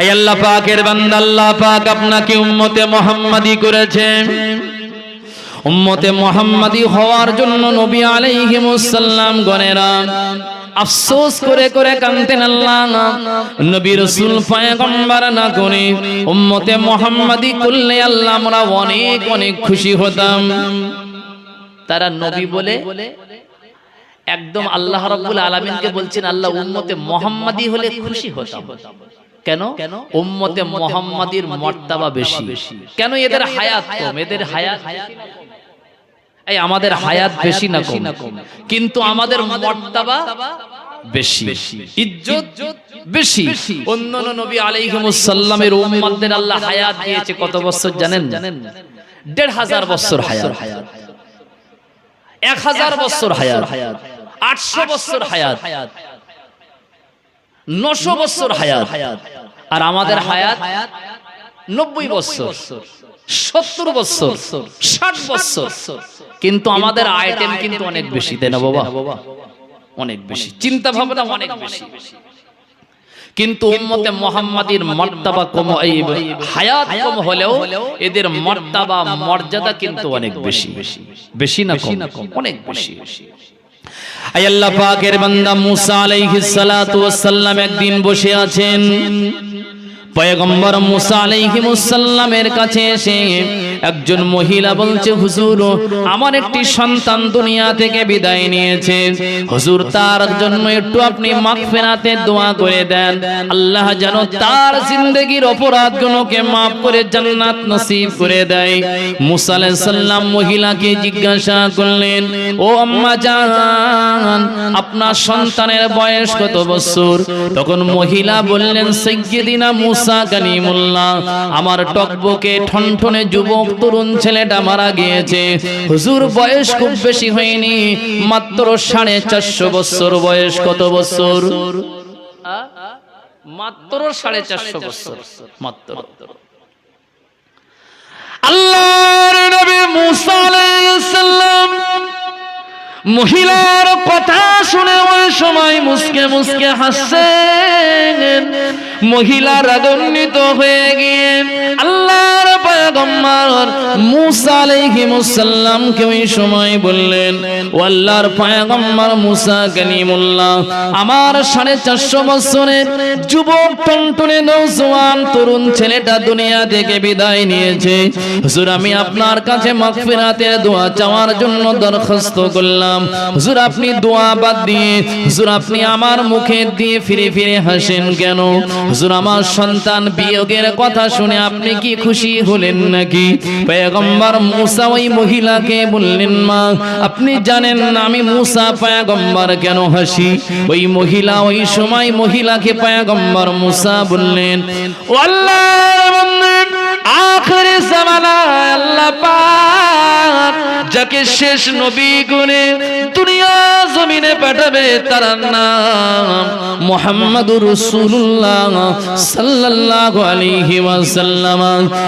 এই আল্লাহ পাকের বান্দা, আল্লাহ পাক আপনাকে উম্মতে মুহাম্মাদি করেছেন। উম্মতে মুহাম্মাদি হওয়ার জন্য নবী আলাইহিমুস সালাম গণেরা আফসোস করে করে কাঁদতেন। আল্লাহ নবী রাসূল পয়গম্বর না করে উম্মতে মুহাম্মাদি করলে আল্লাহ আমরা অনেক অনেক খুশি হতাম। তারা নবী বলে একদম আল্লাহ রাব্বুল আলামিনকে বলছেন, আল্লাহ উম্মতে মুহাম্মাদি হলে খুশি হতাম। কেন? উম্মতে মুহাম্মাদির মর্তবা বেশি। কেন? এদের হায়াত কম। এদের হায়াত, এই আমাদের হায়াত বেশি না কম, কিন্তু আমাদের মর্তবা বেশি, ইজ্জত বেশি। অন্যান্য নবী আলাইহিমুস সালামের উম্মতদের আল্লাহ হায়াত দিয়েছে কত বছর জানেন? ১৫০০ বছর হায়াত, ১০০০ বছর হায়াত, ৮০০ বছর হায়াত, ৯০০ বছর হায়াত। আর আমাদের হায়াত ৯০ বছর, ৭০ বছর, ৬০ বছর। কিন্তু আমাদের আইটেম কিন্তু অনেক বেশি, তাই না বাবা? অনেক বেশি, চিন্তা ভাবনা অনেক বেশি। কিন্তু উম্মতে মুহাম্মাদির মর্তবা কম, এই হায়াত কম হলেও এদের মর্তবা মর্যাদা কিন্তু অনেক বেশি। বেশি না কম? অনেক বেশি। আয় আল্লাহ পাকের বান্দা মুসা আলাইহিস সালাতু ওয়াস সালাম একদিন বসে আছেন। পয়গম্বর মুসা আলাইহিমুস সালামের কাছে এসে একজন মহিলা বলছে, হুজুর আমার একটি সন্তান দুনিয়া থেকে বিদায় নিয়েছে, হুজুর তার জন্য একটু আপনি মাগফিরাতের দোয়া করে দেন, আল্লাহ যেন তার জিন্দেগীর অপরাধগুলোকে maaf করে জান্নাত নসিব করে দেয়। মুসা আলাইহিস সালাম মহিলাকে জিজ্ঞাসা করলেন, ও আম্মা জান, আপনার সন্তানের বয়স কত বছর? তখন মহিলা বললেন, সাইয়্যিদিনা মুসা কালিমুল্লাহ, আমার টকবকে ঠনঠনে যুবক তরুণ ছেলেটা মারা গিয়েছে, হুজুর বয়স খুব বেশি হয়নি, মাত্র 450 বছর বয়স। কত বছর? মাত্র 450 বছর। মাত্র। আল্লাহর নবী মুসা আলাইহিস সালাম মহিলার কথা শুনে ওই সময় মুসকে মুসকে হাসছেন। মহিলা রাগান্বিত হয়ে গিয়ে আল্লাহর পয়গম্বর মুসা আলাইহিমুস সালামকে ওই সময় বললেন, ও আল্লাহর পয়গম্বর মুসা কালিমুল্লাহ, আমার 450 বছরের যুবক টনটনে নওজোয়ান তরুণ ছেলেটা দুনিয়া থেকে বিদায় নিয়েছে, হুজুর আমি আপনার কাছে মাগফিরাতের দোয়া চাওয়ার জন্য দরখাস্ত করলাম। হুজুর আপনি দোয়া বাদ দিয়ে হুজুর আপনি আমার মুখে দিয়ে ফিরে ফিরে হাসেন কেন? হুজুর আমার সন্তান বিয়োগের কথা শুনে আপনি কি খুশি হলেন নাকি? পয়গম্বর মুসা ওই মহিলাকে বললেন, মা আপনি জানেন না আমি মুসা পয়গম্বর কেন হাসি? ওই মহিলা ওই সময় মহিলাকে পয়গম্বর মুসা বললেন, ও আল্লাহর বান্দা, আখির জামানায় আল্লাহ পাক যাকে শেষ নবী করে দুনিয়া জমিনে পাঠাবে তার নাম মুহাম্মাদুর রাসূলুল্লাহ সাল্লাল্লাহু আলাইহি ওয়াসাল্লাম।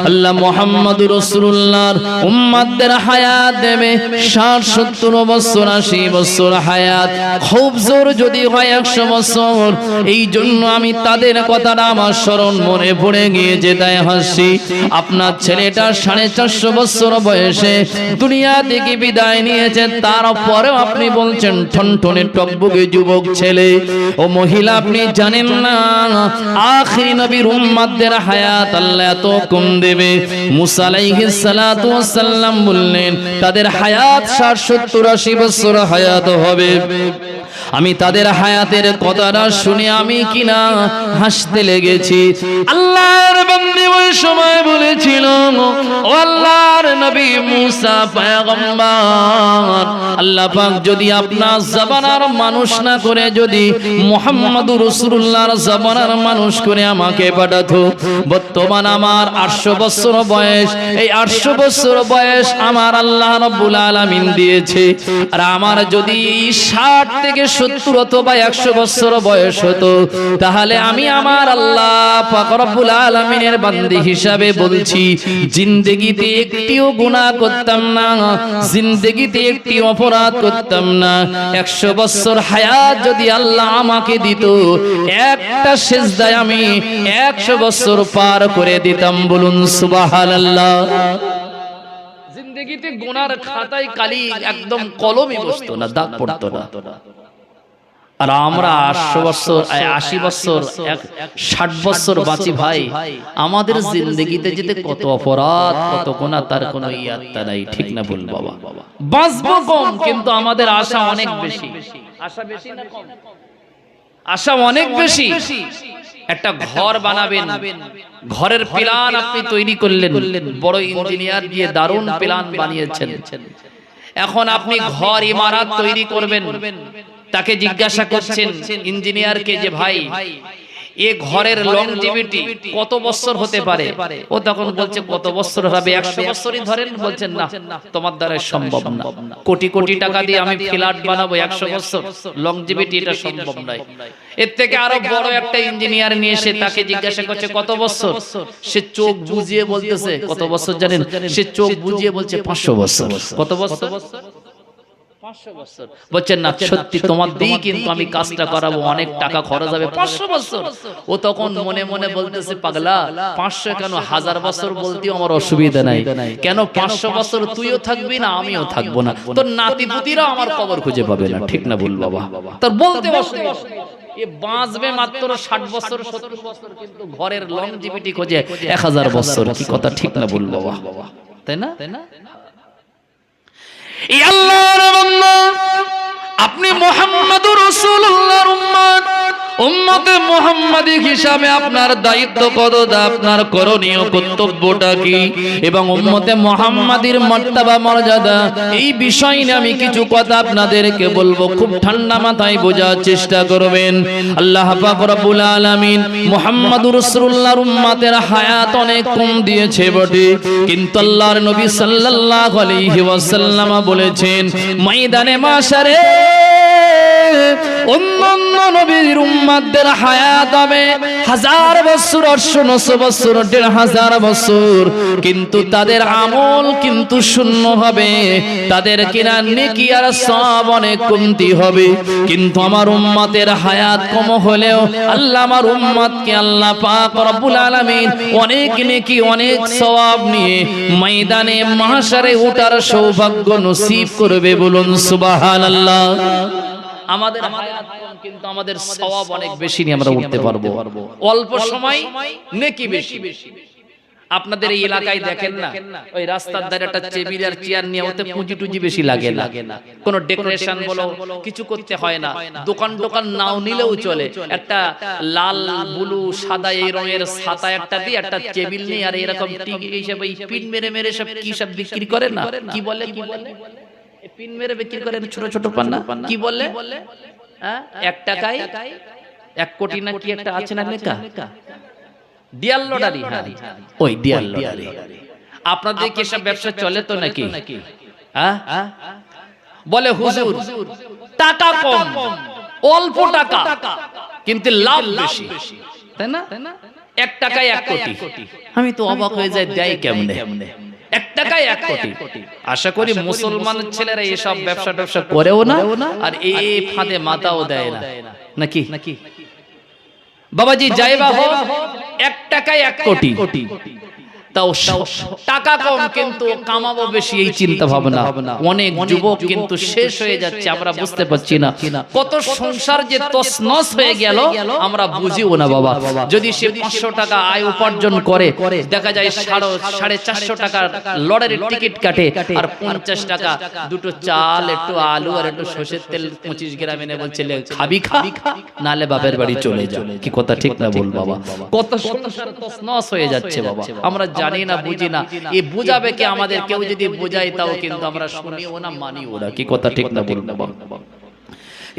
আল্লাহ মুহাম্মাদুর রাসূলুল্লাহর উম্মতদের হায়াত দেবে 60-70 বছর, 80 বছর হায়াত, খুব জোর যদি হয় 100 বছর। এই জন্য আমি তাদের কথাটা আমার স্মরণ মনে পড়ে গিয়েছে, তাই হাসি। আপনার ছেলেটা 450 বছর বয়সে দুনিয়া থেকে বিদায় নিয়েছে, তারপরেও আপনি বলছেন ঠনঠনে টকবকে যুবক ছেলে। ও মহিলা আপনি জানেন না আখিরি নবীর উম্মতদের হায়াত আল্লাহ এত কম দেবে? মুসা আলাইহিস সালাতু ওয়াস সালাম বললেন তাদের হায়াত 60-70-80 বছর হায়াত হবে। আমি তাদের হায়াতের কথাটা শুনে আমি কিনা হাসতে লেগেছি। আল্লাহর বান্দা ওই সময় বলেছিল, ও আল্লাহর নবী মুসা পয়গম্বর, আল্লাহ পাক যদি আপনার জামানার মানুষ না করে যদি মুহাম্মাদুর রাসূলুল্লাহর জামানার মানুষ করে আমাকে পাঠাতো, বর্তমান আমার 800 বছর বয়স, এই 800 বছর বয়স আমার আল্লাহ রাব্বুল আলামিন দিয়েছে। আর আমার যদি 60 থেকে 70 অথবা 100 বছর বয়স হতো, তাহলে আমি আমার আল্লাহ পাক রব্বুল আলামিনের বান্দী হিসাবে বলছি জিন্দেগিতে একটিও গুনাহ করতাম না, জিন্দেগিতে একটি অপরাধ করতাম না। 100 বছর হায়াত যদি আল্লাহ আমাকে দিত, একটা সিজদায় আমি 100 বছর পার করে দিতাম। বলুন সুবহানাল্লাহ। জিন্দেগিতে গুনার খাতায় কালি একদম কলমই বসতো না, দাগ পড়তো না। আর আমরা 800 বছর 80 বছর 60 বছর বাঁচি ভাই। আমাদের জিন্দেগিতে যেতে কত অপরাধ কত গুনাহ, তার কোনো ইয়াত্তা নাই। ঠিক না বল বাবা? বাঁচবো কম কিন্তু আমাদের আশা অনেক বেশি। আশা বেশি না কম? আশা অনেক বেশি। একটা ঘর বানাবেন, ঘরের প্ল্যান আপনি তৈরি করলেন, বড় ইঞ্জিনিয়ার দিয়ে দারুণ প্ল্যান বানিয়েছেন। এখন আপনি ঘর ইমারত তৈরি করবেন, তাকে জিজ্ঞাসা করছেন ইঞ্জিনিয়ারকে যে ভাই এই ঘরের লংজিভিটি কত বছর হতে পারে? ও তখন বলছে কত বছর হবে? 100 বছরই ধরেন। বলছেন না, তোমার দ্বারা সম্ভব না। কোটি কোটি টাকা দিয়ে আমি ফ্ল্যাট বানাবো, 100 বছর লংজিভিটি, এটা সম্ভব নয়। এর থেকে আরো বড় একটা ইঞ্জিনিয়ার নিয়ে এসে তাকে জিজ্ঞাসা করছে কত বছর? সে চোখ বুজিয়ে বলতেছে কত বছর জানেন? সে চোখ বুজিয়ে বলছে 500 বছর। কত বছর? 500 বছর। বলছেন না, সত্যি তোমার দিই কিন্তু আমি কাজটা করাবো, অনেক টাকা খরচ হবে, 500 বছর। ও তখন মনে মনে বলতেছে পাগলা, 500 কেন, 1000 বছর বলতেও আমার অসুবিধা নাই। কেন 500 বছর তুইও থাকবি না, আমিও থাকবো না, তোর নাতিপুতিরা আমার কবর খুঁজে পাবে না। ঠিক না বল বাবা? তার বলতে অসুবিধা, এ বাঁচবে মাত্র 60 বছর 70 বছর, কিন্তু ঘরের লংজিভিটি খোঁজে 1000 বছর। কি কথা ঠিক না বল বাবা? তাই না? আল্লাহর বান্দা, আপনি মুহাম্মদুর রাসূলুল্লাহর উম্মত, উম্মতে মুহাম্মাদি হিসাবে আপনার দায়িত্ব কতটা, আপনার করণীয় কর্তব্যটা কি, এবং উম্মতে মুহাম্মাদির মর্তবা মর্যাদা, এই বিষয় নিয়ে আমি কিছু কথা আপনাদেরকে বলবো। খুব ঠান্ডা মাথায় বোঝার চেষ্টা করবেন। আল্লাহ পাক রব্বুল আলামিন মুহাম্মদুর রাসূলুল্লাহর উম্মতের হায়াত অনেক কম দিয়েছে বটে, কিন্তু আল্লাহর নবী সাল্লাল্লাহু আলাইহি ওয়াসাল্লাম বলেছেন ময়দানে মাশারে অন্যান্য নবীর উম্মতদের হায়াত হবে 1000 বছর, 800 বছর, 1500 বছর, কিন্তু তাদের আমল কিন্তু শূন্য হবে, তাদের কিনা নেকি আর সওয়াব অনেক কমতি হবে। কিন্তু আমার উম্মতের হায়াত কম হলেও আল্লাহ আমার উম্মতকে আল্লাহ পাক রব্বুল আলামিন অনেক নেকি অনেক সওয়াব নিয়ে ময়দানে মাহশারে ওঠার সৌভাগ্য নসিব করবে। বলুন সুবহানাল্লাহ। আমাদের হায়াত কম কিন্তু আমাদের সওয়াব অনেক বেশি নিয়ে আমরা উঠতে পারবো, অল্প সময় নেকি বেশি। আপনাদের এই এলাকায় দেখেন না, ওই রাস্তার ধারে একটা টেবিল আর চেয়ার নিয়ে ওতে পুঁজি টুজি বেশি লাগে না, কোনো ডেকোরেশন বলো কিছু করতে হয় না, দোকান টোকান নাও নিলেও চলে, একটা লাল ব্লু সাদা এই রঙের ছাতা একটা দিয়ে একটা টেবিল নিয়ে আর এরকম টিক হিসেবে পিন মেরে মেরে সব কি সব বিক্রি করে না, কি বলে পিন মেরে বিক্রি করেন ছোট ছোট পান্না, কি বললে? 1 টাকায় 1 কোটি না কি একটা আছে না লেখা, ডিয়াল লটারি। হ্যাঁ, ওই ডিয়াল লটারি। আপনাদের কি সব ব্যবসা চলে তো নাকি? বলে হুজুর টাকা কম, অল্প টাকা কিন্তু লাভ বেশি, তাই না? 1 টাকায় 1 কোটি। আমি তো অবাক হয়ে যাই, দেয় কেমনে 1 টাকায় 1 কোটি? আশা করি মুসলমানের ছেলেরা এসব ব্যবসা ট্যাবসা করেও না, আর এই ফাঁদে মাথাও দেয় না, নাকি? বাবাজি যাইবা হোক 1 টাকায় 1 কোটি, তাও টাকা কম কিন্তু কামাবো বেশি, এই চিন্তা ভাবনা অনেক যুবক কিন্তু শেষ হয়ে যাচ্ছে। আমরা বুঝতে পারছি না কত সংসার যে তছনছ হয়ে গেল, আমরা বুঝিও না বাবা। যদি সে 500 টাকা আয় উপার্জন করে, দেখা যায় 450 টাকার লটারির টিকিট কাটে, আর 50 টাকা দুটো চাল, একটু আলু আর একটু সরষের তেল 25 গ্রাম এনে বলছে খাবি খা, নালে বাপের বাড়ি চলে যা। কি কথা ঠিক না বল বাবা? কত সংসার তছনছ হয়ে যাচ্ছে বাবা, আমরা জানি না, বুঝি না। এই বুঝাবে কি আমাদের? কেউ যদি বুঝায় তাও কিন্তু আমরা শুনিও না, মানিও না। কি কথা ঠিক না বলবো?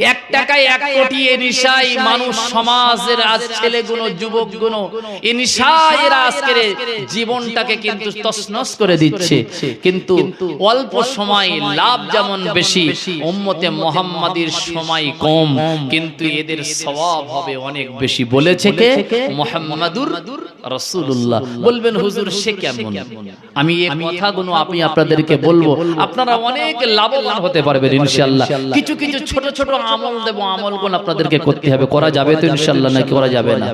এক টাকায় 1 কোটি এ নিশাই মানুষ সমাজের আজ ছেলেগুলো যুবকগুলো এ নিশায় এরা আজকের জীবনটাকে কিন্তু তছনছ করে দিচ্ছে কিন্তু অল্প সময় লাভ যেমন বেশি উম্মতে মুহাম্মাদির সময় কম কিন্তু এদের সওয়াব হবে অনেক বেশি বলেছে কে মুহাম্মাদুর রাসূলুল্লাহ বলবেন হুজুর সে কেমন আমি এই কথাগুলো আমি আপনাদেরকে বলবো আপনারা অনেক লাভবান হতে পারবেন ইনশাআল্লাহ কিছু কিছু ছোট ছোট আমল দেব আমলগুলো আপনাদেরকে করতে হবে করা যাবে তো ইনশাআল্লাহ নাকি করা যাবে না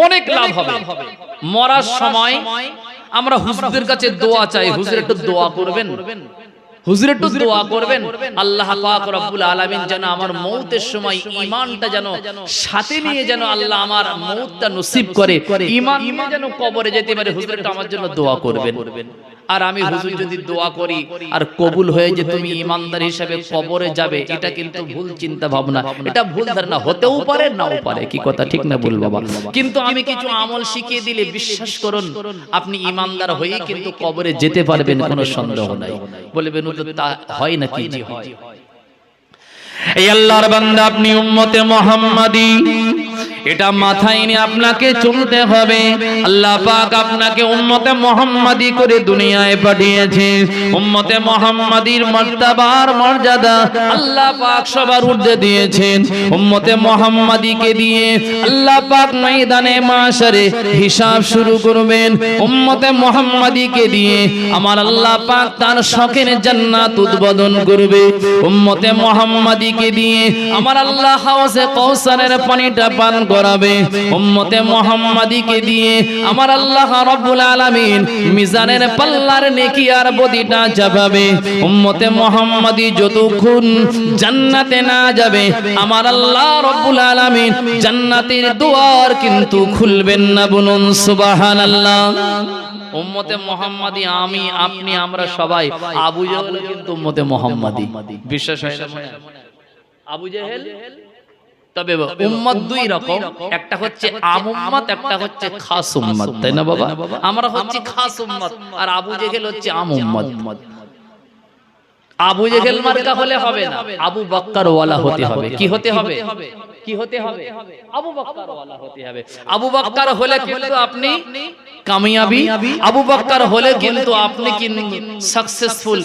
অনেক লাভ হবে মরার সময় আমরা হুজুরদের কাছে দোয়া চাই হুজুর একটু দোয়া করবেন হুজুর একটু দোয়া করবেন আল্লাহ পাক রব্বুল আলামিন যেন আমার মওতের সময় ঈমানটা যেন সাথে নিয়ে যেন আল্লাহ আমার মওতটা নসিব করে ঈমান নিয়ে যেন কবরে যেতে পারে হুজুর একটু আমার জন্য দোয়া করবেন আর আমি হুজুর যদি দোয়া করি আর কবুল হয়ে যে তুমি ঈমানদার হিসেবে কবরে যাবে এটা কিন্তু ভুল চিন্তা ভাবনা এটা ভুল ধারণা হতেও পারে নাও পারে কি কথা ঠিক না বল বাবা কিন্তু আমি কিছু আমল শিখিয়ে দিলে বিশ্বাস করুন আপনি ঈমানদার হয়েই কিন্তু কবরে যেতে পারবেন কোনো সন্দেহ নাই বলবেন তা হয় নাকি জি হয় এই আল্লাহর বান্দা আপনি উম্মতে মুহাম্মাদি এটা মাথায় নিয়ে আপনাকে চলতে হবে আল্লাহ পাক আপনাকে উম্মতে মুহাম্মাদি করে দুনিয়ায় পাঠিয়েছে উম্মতে মুহাম্মাদির মর্তবার মর্যাদা আল্লাহ পাক সবার ঊর্ধ্বে দিয়েছেন উম্মতে মুহাম্মাদিকে দিয়ে আল্লাহ পাক ময়দানে মাশারে হিসাব শুরু করবেন উম্মতে মুহাম্মাদিকে দিয়ে আমার আল্লাহ পাক তার শখের জান্নাত উদ্বোধন করবে উম্মতে মুহাম্মাদিকে দিয়ে আমার আল্লাহ হাউজে কাউসারের পানিটা পান করাবে উম্মতে মুহাম্মাদিকে দিয়ে আমার আল্লাহ রাব্বুল আলামিন মিজানের পাল্লার নেকি আর বদিটা চাপাবে উম্মতে মুহাম্মাদি যতক্ষণ জান্নাতে না যাবে আমার আল্লাহ রাব্বুল আলামিন জান্নাতের দুয়ার কিন্তু খুলবেন না বলুন সুবহানাল্লাহ উম্মতে মুহাম্মাদি আমি আপনি আমরা সবাই আবু জেহেল কিন্তু উম্মতে মুহাম্মাদি বিশ্বাস হয় না আবু জেহেল তবে উম্মত দুই রকম একটা হচ্ছে আম উম্মত একটা হচ্ছে খাস উম্মত তাই না বাবা আমরা হচ্ছে খাস উম্মত আর আবু জেহেল হচ্ছে আম উম্মত আবু জেহেল মার্কা হলে হবে না আবু বকর ওয়ালা হতে হবে কি হতে হবে কি হতে হবে আবু বকর ওয়ালা হতে হবে আবু বকর হলে কিন্তু আপনি কামিয়াবি আবু বকর হলে কিন্তু আপনি সাকসেসফুল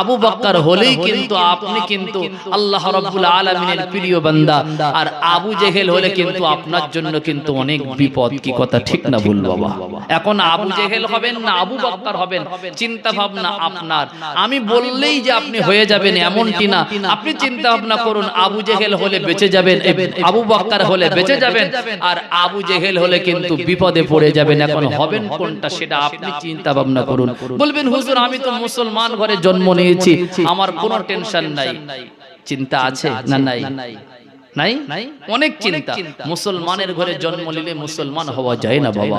আবু বকর হলেই কিন্তু আপনি কিন্তু আল্লাহ রাব্বুল আলামিনের প্রিয় বান্দা আর আবু জেহেল হলে কিন্তু আপনার জন্য কিন্তু অনেক বিপদ কি কথা ঠিক না বল বাবা এখন আবু জেহেল হবেন না আবু বকর হবেন চিন্তা ভাবনা আপনার আমি বললেই যে আপনি হয়ে যাবেন এমনটি না আপনি চিন্তা ভাবনা করুন আবু জেহেল হলে বেঁচে যাবেন আবু বকর হলে বেঁচে যাবেন আর আবু জেহেল হলে কিন্তু বিপদে পড়ে যাবেন এখন হবেন কোনটা সেটা আপনি চিন্তা ভাবনা করুন বলবেন হুজুর আমি তো মুসলমান ঘরে জন্ম নিয়েছি আমার কোনো টেনশন নাই চিন্তা আছে না নাই নাই অনেক চিন্তা মুসলমানের ঘরে জন্ম নিলে মুসলমান হওয়া যায় না বাবা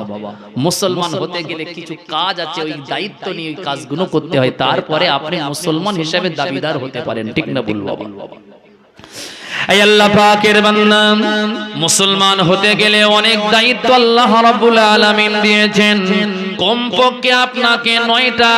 মুসলমান হতে গেলে কিছু কাজ আছে ওই দায়িত্ব নিয়ে ওই কাজগুলো করতে হয় তারপরে আপনি মুসলমান হিসেবে দাবিদার হতে পারেন ঠিক না বল বাবা এই আল্লাহ পাকের বান্দা মুসলমান হতে গেলে অনেক দায়িত্ব আল্লাহ রাব্বুল আলামিন দিয়েছেন কমপক্ষে আপনাকে 9টা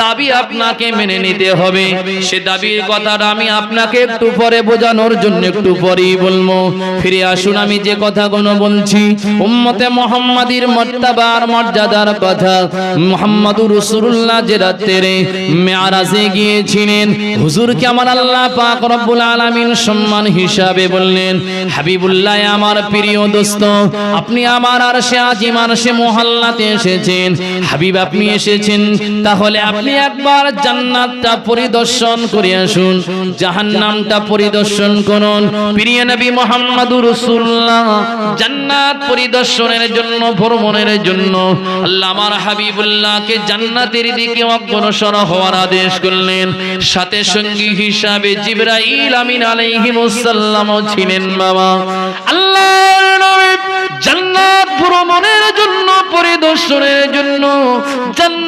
দাবি আপনাকে মেনে নিতে হবে সে দাবির কথাটা আমি আপনাকে একটু পরে বোঝানোর জন্য একটু পরেই বলবো ফিরে আসুন আমি যে কথাগুলো বলছি উম্মতে মুহাম্মাদির মর্তবার মর্যাদার কথা মুহাম্মাদুর রাসূলুল্লাহ যে রাতে মিরাজে গিয়েছিলেন হুজুরকে আমার আল্লাহ পাক রব্বুল আলামিন সম্মান হিসাবে বললেন হাবিবুল্লাহ আমার প্রিয় দোস্ত আপনি আমার আরশে আজিম আরশে মুহাল্লাতে এসেছেন হাবিব আপনি এসেছেন তাহলে আপনি একবার জান্নাতটা পরিদর্শন করে আসুন জাহান্নামটা পরিদর্শন করুন প্রিয় নবী মুহাম্মদুর রাসূলুল্লাহ জান্নাত পরিদর্শনের জন্য ভ্রমণের জন্য আল্লাহ আমার হাবিবুল্লাহকে জান্নাতের দিকে অগ্রসর হওয়ার আদেশ করলেন সাথে সঙ্গী হিসাবে জিবরাইল আমিন আলাইহিস সালাম ছিলেন বাবা আল্লাহর নবী জান্নাত ভ্রমণের জন্য পরিদর্শনের জন্য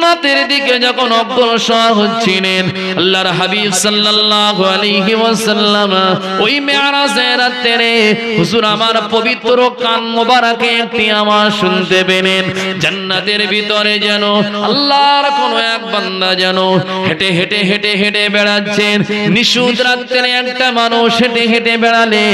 জান্নাতের দিকে যখন অগ্রসর হচ্ছিলেন আল্লাহর হাবিব সাল্লাল্লাহু আলাইহি ওয়াসাল্লাম ওই মেরাজের রাতে হুজুর আমার পবিত্র কান মোবারকে একটি আওয়াজ শুনতে পেলেন জান্নাতের ভিতরে যেন আল্লাহর কোন এক বান্দা যেন হেঁটে হেঁটে হেঁটে হেঁটে বেড়াচ্ছেন নিশুত রাতে একটা মানুষ হেঁটে হেঁটে বেড়ালে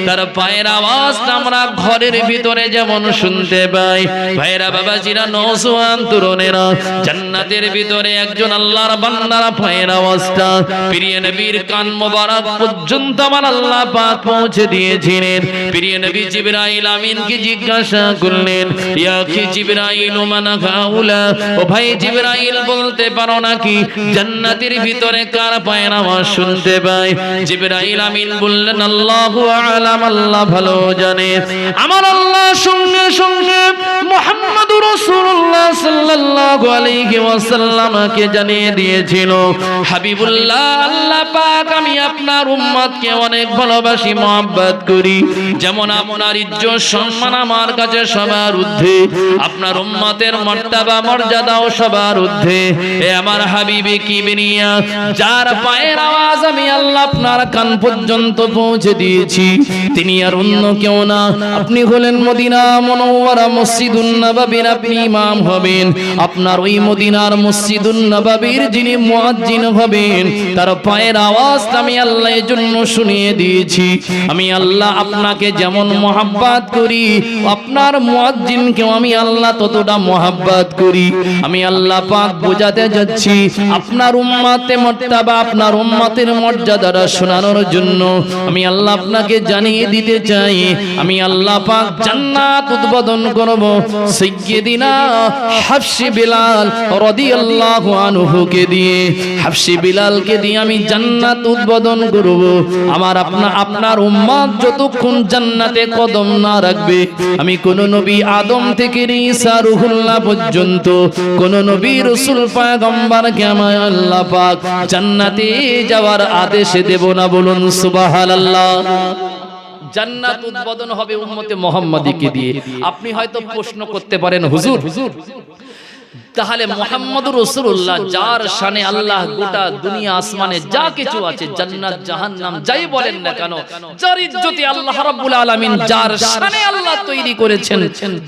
তার পায়ের আওয়াজ আমরা ঘরের ভিতরে যেমন শুনতে পাই ভাইরা বাবাজিরা নওজোয়ান তরুণেরা জান্নাতের ভিতরে একজন আল্লাহর বান্দার পায়ের আওয়াজটা প্রিয় নবীর কান মোবারক পর্যন্ত আমার আল্লাহ পাক পৌঁছে দিয়েছিলেন প্রিয় নবী জিবরাইল আমিনকে জিজ্ঞাসা করলেন ইয়া কি জিবরাইল মান গাউলা ও ভাই জিবরাইল বলতে পারো নাকি জান্নাতের ভিতরে কার পায়ের আওয়াজ শুনতে পাই জিবরাইল আমিন বললেন আল্লাহু আ'লাম আল্লাহ ভালো জানে আমার আল্লাহ সঙ্গে সঙ্গে মুহাম্মদুর রাসূলুল্লাহ সাল্লাল্লাহু আলাইহি ওয়াসাল্লামকে জানিয়ে দিয়েছিল হাবিবুল্লাহ আল্লাহ পাক আমি আপনার উম্মতকে অনেক ভালোবাসি মহব্বত করি যেমন আপনার ইজ্জত সম্মান আমার কাছে সবার ঊর্ধ্বে আপনার উম্মতের মর্তবা মর্যাদাও সবার ঊর্ধ্বে এ আমার হাবিবে কিবরিয়া যার পায়ের আওয়াজ আমি আল্লাহ আপনার কান পর্যন্ত পৌঁছে দিয়েছি তিনি আর অন্য কেউ না আপনি হলেন মদিনা মুনাওয়ারা মসজিদুন নববীর আপনি ইমাম হবেন আপনার ওই মদিনার মসজিদুন নববীর যিনি মুয়াজ্জিন হবেন তার পায়ের আওয়াজ আমি আল্লাহ এর জন্য শুনিয়ে দিয়েছি আমি আল্লাহ আপনাকে যেমন মহব্বত করি আপনার মুয়াজ্জিনকেও আমি আল্লাহ ততটা মহব্বত করি আমি আল্লাহ পাক বোঝাতে যাচ্ছি আপনার উম্মতে মর্তবা আপনার উম্মতের মর্যাদাটা শোনানোর জন্য আমি আল্লাহ আপনাকে জানিয়ে দিতে চাই আমি আল্লাহ পাক জান্নাত উদ্বোধন করব সাইয়্যিদিনা হাফসি বিলাল রাদিয়াল্লাহু আনহুকে দিয়ে হাফসি বিলালকে দিয়ে আমি জান্নাত উদ্বোধন করব আমার আপনার উম্মত যতক্ষণ জান্নাতে কদম না রাখবে আমি কোন নবী আদম থেকে ঈসা রূহুল্লাহ পর্যন্ত কোন নবী রাসূল পয়গম্বরকে আমার আল্লাহ পাক জান্নাতে যাওয়ার আদেশ দেব না বলুন সুবহানাল্লাহ জান্নাত উদ্বোধন হবে উম্মতে মুহাম্মাদীকে দিয়ে আপনি হয়তো প্রশ্ন করতে পারেন হুজুর তাহলে মুহাম্মদুর রাসূলুল্লাহ যার শানে আল্লাহ গোটা দুনিয়া আসমানে যা কিছু আছে জান্নাত জাহান্নাম যাই বলেন না কেন যার ইজ্জতে আল্লাহ রাব্বুল আলামিন যার শানে আল্লাহ তৈরি করেছেন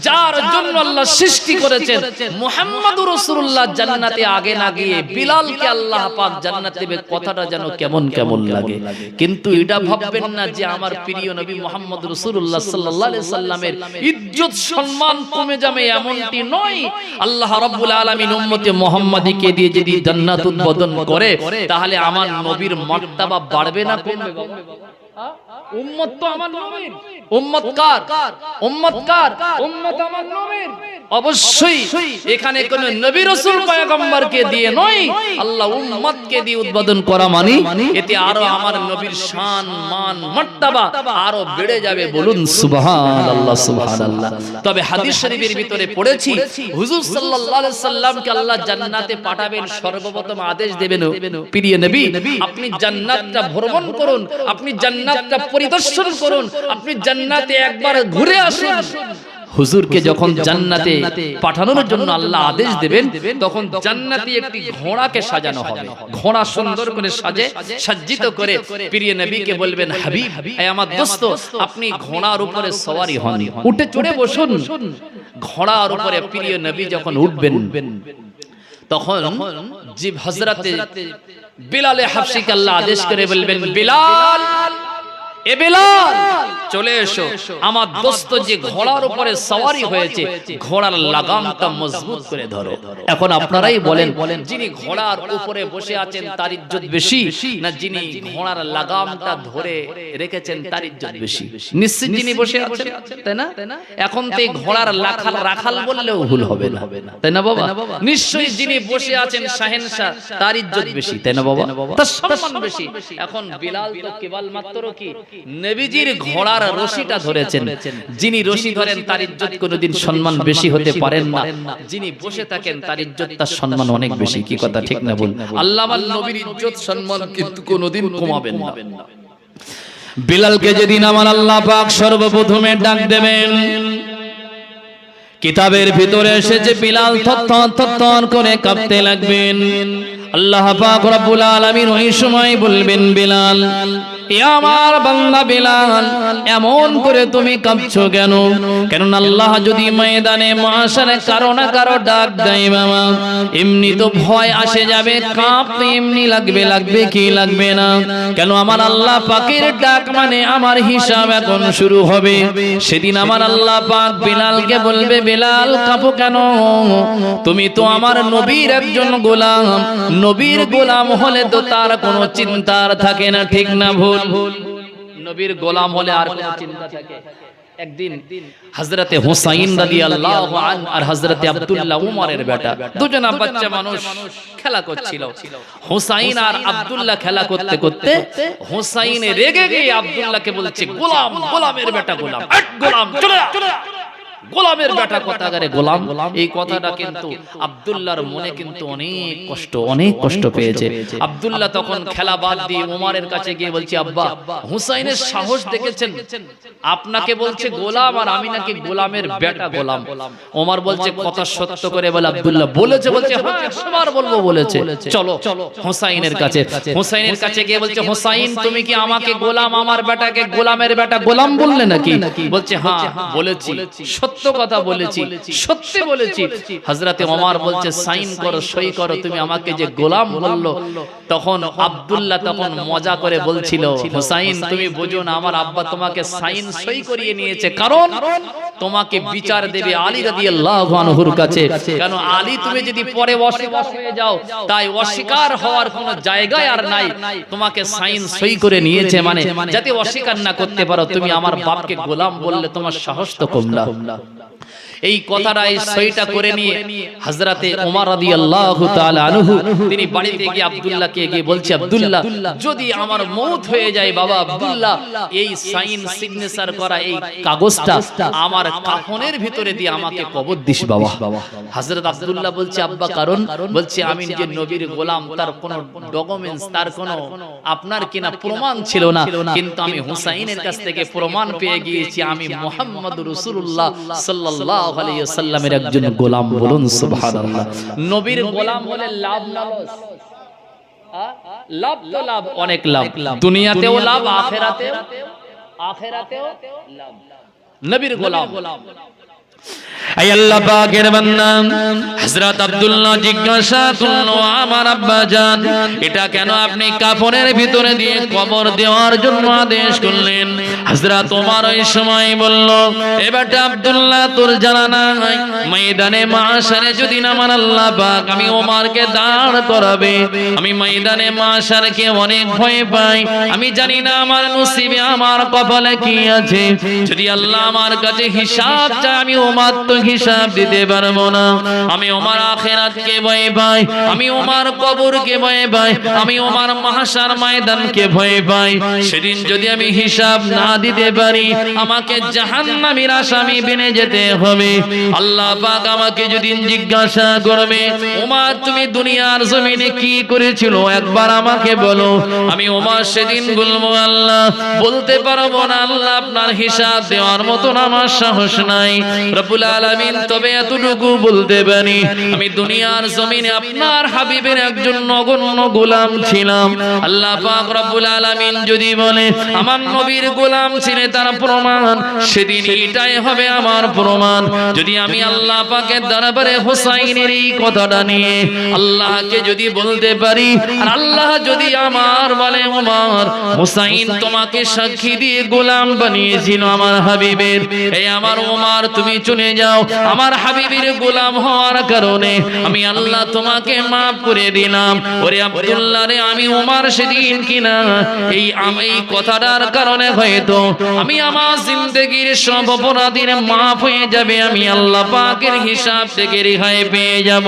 যার জন্য আল্লাহ সৃষ্টি করেছেন মুহাম্মদুর রাসূলুল্লাহ জান্নাতে আগে না গিয়ে বিলালকে আল্লাহ পাক জান্নাত দেবে কথাটা যেন কেমন কেমন লাগে কিন্তু এটা ভাববেন না যে আমার প্রিয় নবী মুহাম্মদুর রাসূলুল্লাহ সাল্লাল্লাহু আলাইহি সাল্লামের ইজ্জত সম্মান কমে যাবে এমনটি নয় আল্লাহ রাব্বুল আলামিন উম্মতে মুহাম্মাদীকে দিয়ে যদি জান্নাত উদ্বোধন করে তাহলে আমার নবীর মর্তবা বাড়বে না কমবে উম্মত তো আমার নবীর উম্মত কার উম্মত আমার নবীর অবশ্যই এখানে কোন নবী রাসূল পয়গম্বরকে দিয়ে নয় আল্লাহ উম্মতকে দিয়ে উদ্বোধন করা মানে এতে আরো আমার নবীর শান মান মর্তবা আরো বেড়ে যাবে বলুন সুবহানাল্লাহ সুবহানাল্লাহ তবে হাদিস শরীফের ভিতরে পড়েছি হুজুর সাল্লাল্লাহু আলাইহি সাল্লামকে আল্লাহ জান্নাতে পাঠাবেন সর্বপ্রথম আদেশ দেবেন প্রিয় নবী আপনি জান্নাতটা ভ্রমণ করুন আপনি জান্নাতটা পরিদর্শন করুন আপনি জান্নাতে একবার ঘুরে আসুন হুজুরকে যখন জান্নাতে পাঠানোর জন্য আল্লাহ আদেশ দেবেন তখন জান্নাতে একটি ঘোড়াকে সাজানো হবে ঘোড়া সুন্দর করে সজ্জিত করে প্রিয় নবীকে বলবেন হাবিব হে আমার দোস্ত আপনি ঘোড়ার উপরে সওয়ারি হন উঠে চড়ে বসুন ঘোড়ার উপরে প্রিয় নবী যখন উঠবেন তখন জিব হযরতে বিলাল হাবশিকে আল্লাহ আদেশ করে বলবেন বিলাল এ বিলাল চলে এসো আমার দোস্ত যে ঘোড়ার উপরে সওয়ারি হয়েছে ঘোড়ার লাগামটা মজবুত করে ধরো এখন আপনারাই বলেন যিনি ঘোড়ার উপরে বসে আছেন তার ইজ্জত বেশি না যিনি ঘোড়ার লাগামটা ধরে রেখেছেন তার ইজ্জত বেশি নিশ্চিত যিনি বসে আছেন তাই না এখন তো ঘোড়ার রাখাল বললেও ভুল হবে না তাই না বাবা নিশ্চয়ই যিনি বসে আছেন শাহেনশাহ তার ইজ্জত বেশি তাই না বাবা তার সম্মান বেশি এখন বিলাল তো কেবল মাত্র কি নবীজির ঘোড়ার রশিটা ধরেছেন যিনি রশি ধরেন তার ইজ্জত কোনোদিন সম্মান বেশি হতে পারেন না যিনি বসে থাকেন তার ইজ্জত তার সম্মান অনেক বেশি কি কথা ঠিক না বল আল্লাহ আমার নবীর ইজ্জত সম্মান কিন্তু কোনোদিন কমাবেন না বিলালকে যেদিন আমার আল্লাহ পাক সর্বপ্রথমে ডাক দেবেন কিতাবের ভিতরে এসেছে বিলাল থরথর থরথর করে কাঁপতে লাগবেন। আল্লাহ পাক রব্বুল আলামিন ওই সময় বলবেন, বিলাল, এ আমার বান্দা বিলাল, এমন করে তুমি কাঁপছো কেন? কেননা আল্লাহ যদি ময়দানে মাশারে কারো না কারো ডাক দেয় বাবা, এমনি তো ভয় আসে যাবে, কাঁপতে এমনি লাগবে কি লাগবে না? কেন আমার আল্লাহ পাকের ডাক মানে আমার হিসাব এখন শুরু হবে। সেদিন আমার আল্লাহ পাক বিলালকে বলবে, বিলাল কাঁপো কেন? তুমি তো আমার নবীর একজন গোলাম। নবীর গোলাম হলে তো তার কোনো চিন্তার থাকে না, ঠিক না ভুল? নবীর গোলাম হলে আর কোনো চিন্তা থাকে? একদিন হযরতে হুসাইন রাদিয়াল্লাহু আনহু আর হযরতে আব্দুল্লাহ উমরের বেটা, দুজনা বাচ্চা মানুষ খেলা করছিল। হুসাইন আর আব্দুল্লাহ খেলা করতে করতে হুসাইন রেগে গিয়ে আব্দুল্লাহকে বলছে, গোলাম, গোলামের বেটা, গোলাম, গোলাম চলে যা। গোলামের বেটা কথাগারে গোলাম, এই কথাটা কিন্তু আব্দুল্লাহর মনে কিন্তু অনেক কষ্ট পেয়েছে। আব্দুল্লাহ তখন খেলা বাদ দিয়ে ওমরের কাছে গিয়ে বলছে, আব্বা, হুসাইনের সাহস দেখেছেন? আপনাকে বলছে গোলাম আর আমি নাকি গোলামের বেটা গোলাম। ওমর বলছে, কথা সত্য করে বলে। আব্দুল্লাহ বলেছে? বলছে হ্যাঁ, সবার বলবো বলেছে। চলো হুসাইনের কাছে। হুসাইনের কাছে গিয়ে বলছে, হুসাইন, তুমি কি আমাকে গোলাম, আমার বেটাকে গোলামের বেটা গোলাম বললে নাকি? বলছে হ্যাঁ বলেছি, সত্য কথা বলেছি, সত্যি বলেছি। হযরতে ওমর বলছে, সাইন করো, সই করো, তুমি আমাকে যে গোলাম বললো। তখন আব্দুল্লাহ তখন মজা করে বলছিল, হুসাইন তুমি বুঝো না, আমার আব্বা তোমাকে সাইন সই করিয়ে নিয়েছে, কারণ তোমাকে বিচার দেবে আলী রাদিয়াল্লাহু আনহুর কাছে। কারণ আলী তুমি যদি পরে অস্বীকার হয়ে যাও, তাই অস্বীকার হওয়ার কোনো জায়গায় আর নাই। তোমাকে সাইন সই করে নিয়েছে মানে যাতে অস্বীকার না করতে পারো, তুমি আমার বাপকে গোলাম বললে তোমার সাহস তো কম না। এই কথাটা, এই সইটা করে নিয়ে হযরতে ওমর রাদিয়াল্লাহু তাআলা আনহু তিনি বাড়িতে গিয়ে আব্দুল্লাহকে গিয়ে বলছে, আব্দুল্লাহ, যদি আমার মওত হয়ে যায় বাবা আব্দুল্লাহ, এই সাইন সিগনেচার করা এই কাগজটা আমার কাফনের ভিতরে দিয়ে আমাকে কবর দিস বাবা। হযরত আব্দুল্লাহ বলছে, আব্বা কারণ? বলছে আমি যে নবীর গোলাম, তার কোনো ডকুমেন্টস, তার কোনো আপনার কিনা প্রমাণ ছিল না, কিন্তু আমি হুসাইনের কাছ থেকে প্রমাণ পেয়ে গিয়েছি আমি মুহাম্মদুর রাসূলুল্লাহ সাল্লাল্লাহু আলাইহি ওয়াসাল্লামের একজন গোলাম। বলুন সুবহানাল্লাহ। নবীর গোলাম হলে লাভ না লস? লাভ তো লাভ, অনেক লাভ, দুনিয়াতেও লাভ, আখিরাতেও লাভ। নবীর গোলাম। এই আল্লাহ পাকের বান্দা হযরত আব্দুল্লাহ জিজ্ঞাসা করলো, আমার আব্বা জান, এটা কেন আপনি কাফনের ভিতরে দিয়ে কবর দেওয়ার জন্য আদেশ করলেন? হযরত ওমর ওই সময় বলল, এ বেটা আব্দুল্লাহ, তোর জানা নাই ময়দানে মাশারে যদি আমার আল্লাহ পাক আমি ওমরকে দাঁড় করাবে, আমি ময়দানে মাশারকে অনেক ভয় পাই। আমি জানি না আমার নসিবে, আমার কপালে কি আছে। যদি আল্লাহ আমার কাছে হিসাব চায়, আমি ওমর তো হিসাব দিতে পারবো না। আমি ওমর আখিরাতকে ভয় পাই, আমি ওমর কবরকে ভয় পাই, আমি ওমর মাহশার ময়দানকে ভয় পাই। সেদিন যদি আমি হিসাব না দিতে পারি, আমাকে জাহান্নামীর আসামি বেনে যেতে হবে। আল্লাহ পাক আমাকে যদি জিজ্ঞাসা করবে, ওমর তুমি দুনিয়ার জমিনে কি করেছিল, একবার আমাকে বলো, আমি ওমর সেদিন বলবো, আল্লাহ বলতে পারবো না, আল্লাহ আপনার হিসাব দেওয়ার মতন আমার সাহস নাই রব্বুল আলামিন। তবে এতটুকু বলতে পারি, আমি দুনিয়ার জমিনে আপনার হাবিবের একজন নগণ্য গোলাম ছিলাম। আল্লাহ পাক রব্বুল আলামিন যদি বলে আমার নবীর গোলাম ছিলে, তার প্রমাণ সেদিন এটাই হবে আমার প্রমাণ। যদি আমি আল্লাহ পাকের দরবারে হুসাইনের এই কথাটা নিয়ে আল্লাহকে যদি বলতে পারি, আর আল্লাহ যদি আমার বলে, ওমর হুসাইন তোমাকে সাক্ষী দিয়ে গোলাম বানিয়েছিল আমার হাবিবের, এই আমার ওমর তুমি চলে যাও, আমার হাবিবের গোলাম হওয়ার কারণে আমি আল্লাহ তোমাকে মাফ করে দিলাম। ওরে আব্দুল্লাহ রে, আমি ওমর সেদিন কিনা এই কথাটার কারণে হয়তো আমি আমার জিন্দেগীর সব অপরাধীর মাফ হয়ে যাবে, আমি আল্লাহ পাকের হিসাব থেকে রেহাই পেয়ে যাব।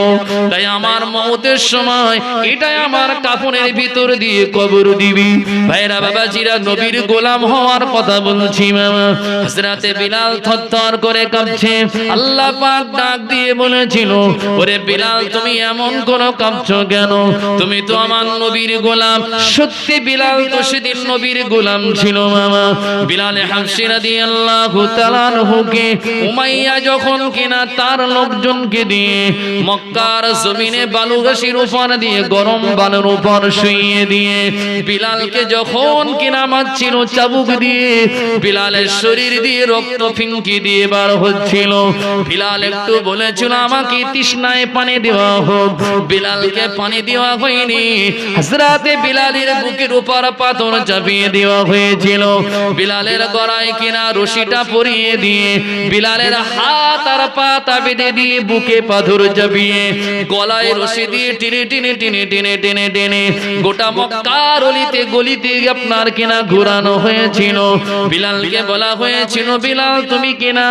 তাই আমার মওতের সময় এটাই আমার কাফনের ভিতর দিয়ে কবর দিবি। ভাইরা বাবাজিরা, নবীর গোলাম হওয়ার কথা বলছি মামা। হযরতে বিলাল থরথর করে কাঁপছে। কাঁদছে। আল্লাহ পাক ডাক দিয়ে বলেছিল, ওরে বিলাল তুমি এমন কোনো কাঁদছো কেন? তুমি তো আমার নবীর গোলাম। সত্যি বিলাল তো সেদিন নবীর গোলাম ছিল মামা। বিলাল হাবশী রাদিয়াল্লাহু তাআলা আনহুকে উমাইয়া যখন কিনা তার লোকজনকে দিয়ে মক্কার জমিনে বালুগাছির উপর দিয়ে গরম বালুর উপর শুইয়ে দিয়ে বিলালকে যখন কিনা মারছিল চাবুক দিয়ে, বিলালের শরীর দিয়ে রক্ত ফিনকি দিয়ে বার হচ্ছিল। বিলাল একটু বলেছিল আমাকে তৃষ্ণায় পানি দেওয়া হোক। বিলালকে পানি দেওয়া হয়নি, হযরতে বিলালের বুকের উপর পাথর চাপিয়ে দেওয়া হয়েছিল। বিলালের গলায় কিনা রশিটা পরিয়ে দিয়ে বিলালের হাত আর পা বেঁধে দিয়ে বুকে পাথর চাপিয়ে গলায় রশি দিয়ে টেনে টেনে টেনে টেনে টেনে টেনে গোটা মক্কার অলিতে গলিতে আপনার কিনা ঘোরানো হয়েছিল। বিলালকে বলা হয়েছিল, বিলাল তুমি কিনা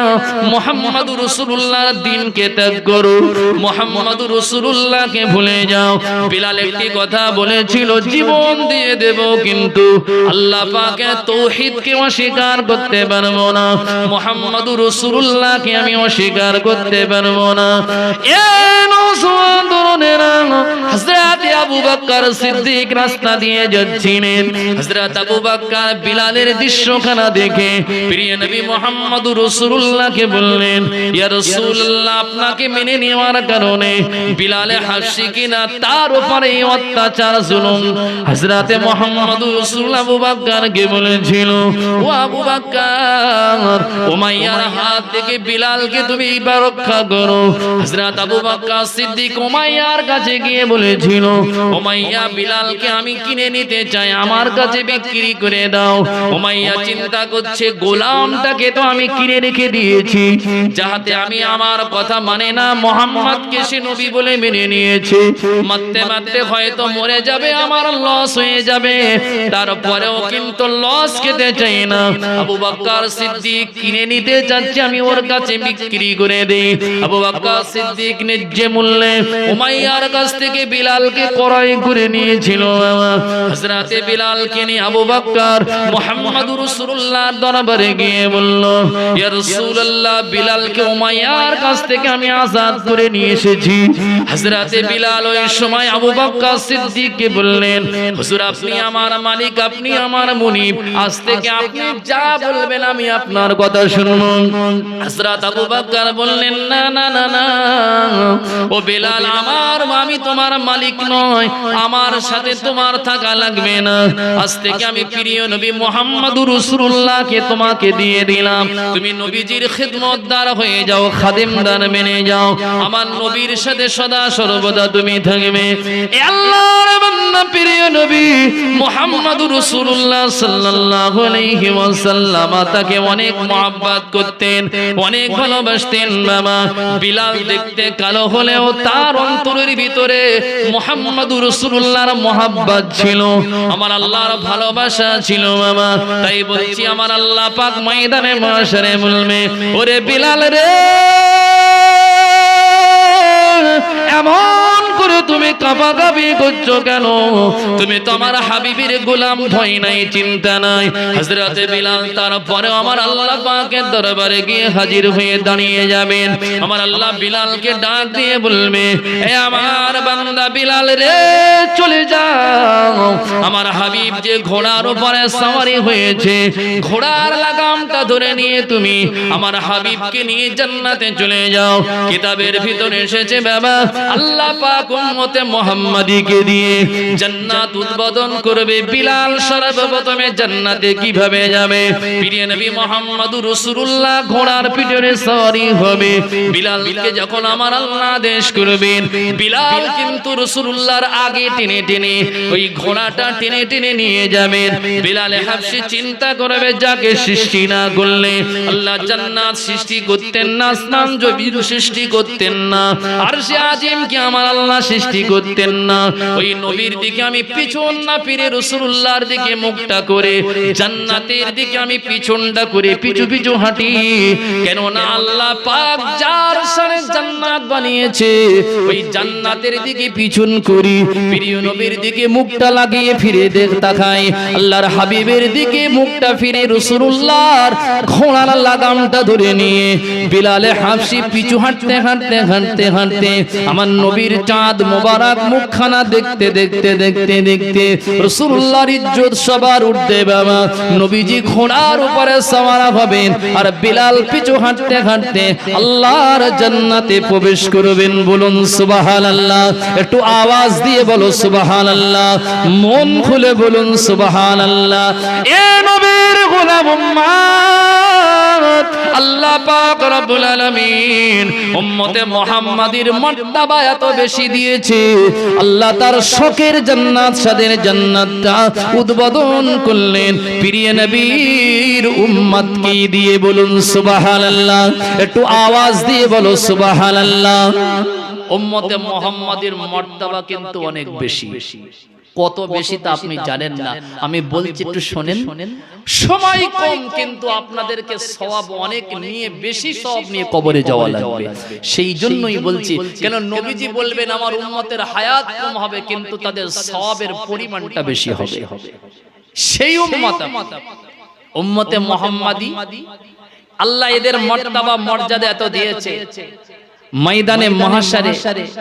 মুহাম্মদুর রাসূলুল্লাহর দ্বীনকে ত্যাগ করো, মুহাম্মদুর রাসূলুল্লাহকে ভুলে যাও। বিলাল একটি কথা বলেছিল, জীবন দিয়ে দেব কিন্তু আল্লাহ পাকের তাওহীদকে অস্বীকার করতে পারবো না, মুহাম্মদুর রাসূলুল্লাহকে আমি অস্বীকার করতে পারবো না। এ নওজওয়ানেরা, হযরত আবু বকর সিদ্দিক রাস্তা দিয়ে যাচ্ছিলেন। হযরত আবু বকর বিলালের দৃশ্যখানা দেখে প্রিয় নবী মুহাম্মদুর রাসূলুল্লাহকে বললেন, ইয়া রাসূলুল্লাহ আপনাকে মেনে নেওয়ার কারণে বিলালে হাবশী কিনা তার উপরে অত্যাচার জুলুম। হযরত মুহাম্মদুর রাসূলুল্লাহ আবু বকরকে বলেছিল, ও আবু বকর উমাইয়ার হাত থেকে বিলালকে তুমি রক্ষা করো। হযরত আবু বকর সিদ্দিক উমাইয়ার কাছে গিয়ে বলেছিল, উমাইয়া বিলালকে আমি কিনে নিতে চাই, আমার কাছে বিক্রি করে দাও। উমাইয়া চিন্তা করছে গোলামটাকে তো আমি কিনে রেখে দিয়েছি, যাহাতে আমি আমার কথা মানে না, মুহাম্মদকে সে নবী বলে মেনে নিয়েছে, মারতে মারতে হয়তো মরে যাবে, আমার লস হয়ে যাবে, তারপরেও কিন্তু লস খেতে চাই না। আবু বকর সিদ্দিক কিনে নিতে চাচ্ছে, আমি ওর কাছে বিক্রি করে দেই। আবু বকর সিদ্দিক ন্যায্য মূল্যে উমাইয়ার কাছ থেকে বিলালকে ক্রয় করে নিয়েছিল। হযরতে বিলালকে নিয়ে আবু বকর মুহাম্মদুর রাসূলুল্লাহর দরবারে গিয়ে বলল, ইয়া রাসূলুল্লাহ বিলালকে উমাইয়ার কাছ থেকে আমি আজাদ করে নিয়ে এসেছি। হযরতে বিলাল ওই সময় আবু বকর সিদ্দিককে বললেন, হুজুর আপনি আমার মালিক, আপনি আমার মুনিব, আজ থেকে আপনি যা বলবেন আমি আপনার কথা শুনব। হযরত আবু বকর বললেন, না না না না ও বিলাল, আমি তোমার মালিক নয়, আমার সাথে তোমার থাকা লাগবে না, আজ থেকে আমি প্রিয় নবী মুহাম্মদুর রাসূলুল্লাহকে তোমাকে দিয়ে দিলাম, তুমি নবীজির খিদমতদার হয়ে যাও, খাদেমদার মেনে যাও, আমার নবীর সাথে সদা সর্বদা তুমি থাকবে। এ আল্লাহর বান্দা প্রিয় নবী মুহাম্মদুর রাসূলুল্লাহ সাল্লাল্লাহু আলাইহি ওয়াসাল্লাম তাকে অনেক মহব্বত করতেন, অনেক ভালোবাসতেন। বাবা বিলাল দেখতে কালো হলেও তার অন্তরের ভিতরে মুহাম্মদুর রাসূলুল্লাহর মহব্বত ছিল, আমার আল্লাহর ভালোবাসা ছিল। বাবা তাই বলছি, আমার আল্লাহ পাক ময়দানে মাশারে বলবে, ওরে বিলাল রে, এমন করে তুমি কাঁপাকাঁপি করছো কেন? তুমি তো আমার হাবিবের গোলাম, ভয় নাই চিন্তা নাই। হযরতে বিলাল তারপরে আমার আল্লাহ পাকের দরবারে গিয়ে হাজির হয়ে দাঁড়িয়ে যাবেন। আমার আল্লাহ বিলালকে ডাক দিয়ে বলবে, এ আমার বান্দা বিলাল রে, চলে যাও, আমার হাবিব যে ঘোড়ার উপরে সওয়ারি হয়েছে, ঘোড়ার লাগামটা ধরে নিয়ে তুমি আমার হাবিবকে নিয়ে জান্নাতে চলে যাও। কিতাবের ভিতরে এসেছে বাবা, আল্লাহ পাক উম্মতে মুহাম্মাদীকে দিয়ে জান্নাত উদ্বোধন করবে। বিলাল সর্বপ্রথমে জান্নাতে কিভাবে যাবে? প্রিয় নবী মুহাম্মদুর রাসূলুল্লাহ ঘোড়ার পিঠে সওয়ারি হবে। বিলালকে যখন আমার আল্লাহ আদেশ করবেন, বিলাল কিন্তু রাসূলুল্লাহর আগে টেনে টেনে ওই ঘোড়াটা টেনে টেনে নিয়ে যাবেন। বিলাল হাবশী চিন্তা করবে, যাকে সৃষ্টি না করলে আল্লাহ জান্নাত সৃষ্টি করতেন না, আসমান জমিন সৃষ্টি করতেন না, আরশে আজিম কি আমার আল্লাহ সৃষ্টি করতেন করতেন না। ওই নবীর দিকে আমি পিছন না ফিরে রাসূলুল্লাহর দিকে মুখটা করে জান্নাতের দিকে আমি পিছনটা করে পিছু পিছু হাঁটি। কেন না আল্লাহ পাক যার সাথে জান্নাত বানিয়েছে ওই জান্নাতের দিকে পিছন করি, প্রিয় নবীর দিকে মুখটা লাগিয়ে ফিরে তাকাই, আল্লাহর হাবিবের দিকে মুখটা ফিরে রাসূলুল্লাহর ঘোড়ার লাগামটা ধরে নিয়ে বিলালে হাবশি পিছু হাঁটতে হাঁটতে হাঁটতে হাঁটতে আমার নবীর চাঁদ মোবারক মুখখানা দেখতে দেখতে দেখতে দেখতে রাসূলুল্লাহর ইজ্জত সবার উঠবে বাবা। নবীজি ঘোড়ার উপরে সওয়ার হবেন আর বিলাল পিছু হাঁটতে হাঁটতে আল্লাহর জান্নাতে প্রবেশ করবেন। বলুন সুবহানাল্লাহ, একটু আওয়াজ দিয়ে বলো সুবহানাল্লাহ, মন খুলে বলুন সুবহানাল্লাহ। এ নবীর গোলাম উম্মত, আল্লাহ পাক রব্বুল আলামিন উম্মতে মুহাম্মাদির মর্যাদা এত বেশি দিয়েছে, আল্লাহ তার শখের জান্নাত সাদের জান্নাতটা উদ্বোধন করলেন প্রিয় নবীর উম্মতকে দিয়ে। বলুন সুবহানাল্লাহ, একটু আওয়াজ দিয়ে বলো সুবহানাল্লাহ। উম্মতে মুহাম্মাদির মর্যাদা কিন্তু অনেক বেশি। কত বেশি তা আপনি জানেন না, আমি বলছি একটু শোনেন। সময় কম কিন্তু আপনাদেরকে সওয়াব অনেক নিয়ে, বেশি সওয়াব নিয়ে কবরে যাওয়া লাগবে। সেই জন্যই বলছি, কেন নবীজি বলবেন আমার উম্মতের হায়াত কম হবে কিন্তু তাদের সওয়াবের পরিমাণটা বেশি হবে। সেই উম্মতে মুহাম্মাদি আল্লাহ এদের মর্যাদা মর্যাদা এত দিয়েছে, ময়দানে মহাশারে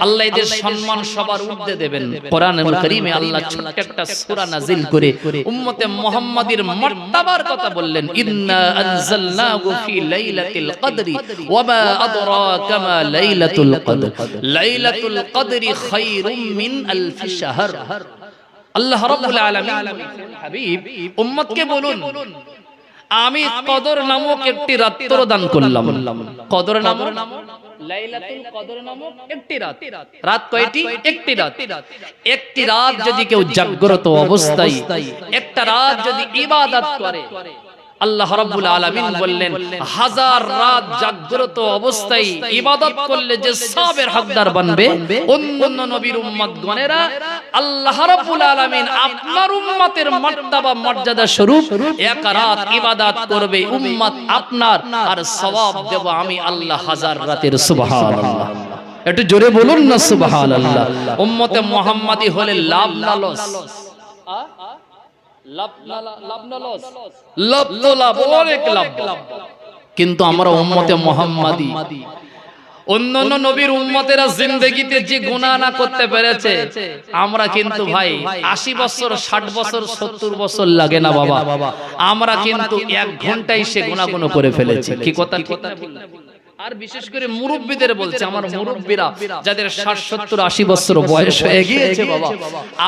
আল্লাহ এদের সম্মান সবার ঊর্ধ্বে দেবেন। কোরআনুল কারীমে আল্লাহ ছোট্ট একটা সূরা নাযিল করে উম্মতে মুহাম্মাদির মর্যাদার কথা বললেন, ইন্না আনজালনাহু ফি লাইলাতিল কদরি ওয়া মা আদরাকা মা লাইলাতুল কদর লাইলাতুল কদরি খায়রুম মিন আলফি শাহর। আল্লাহ রাব্বুল আলামিন হাবিব উম্মতকে বলুন, আমি কদর নামক একটি রাত্র দান করলাম। কদর নামক লাইলাতুল কদর নামক একটি রাত। রাত কয়টি? একটি রাত। একটি রাত যদি কেউ জাগ্রত অবস্থায় একটা রাত যদি ইবাদত করে, আল্লাহ রাব্বুল আলামিন বললেন হাজার রাত জাগ্রত অবস্থায় ইবাদত করলে যে সওয়াবের হকদার বানবে অন্যান্য নবীর উম্মতগণেরা আল্লাহ রাব্বুল আলামিন আপনার উম্মতের মর্যাদা মর্যাদা স্বরূপ এক রাত ইবাদত করবে উম্মত আপনার, আর সওয়াব দেব আমি আল্লাহ হাজার রাতের। সুবহানাল্লাহ, একটু জোরে বলুন না সুবহানাল্লাহ। উম্মতে মুহাম্মাদি হলে লাভ না লস? কিন্তু আমরা উম্মতে মুহাম্মাদি অন্যান্য নবীর উম্মতেরা জিন্দেগিতে যে গুনাহ না করতে পেরেছে, আমরা কিন্তু ভাই 80 বছর 60 বছর 70 বছর লাগে না বাবা, আমরা কিন্তু 1 ঘন্টায় সে গুনাহগুলো করে ফেলেছি। কি কথা ঠিক না? আর বিশেষ করে মুরব্বিদের বলছে, আমার মুরব্বিরা যাদের 60 70 80 বছর বয়স হয়ে গিয়েছে বাবা,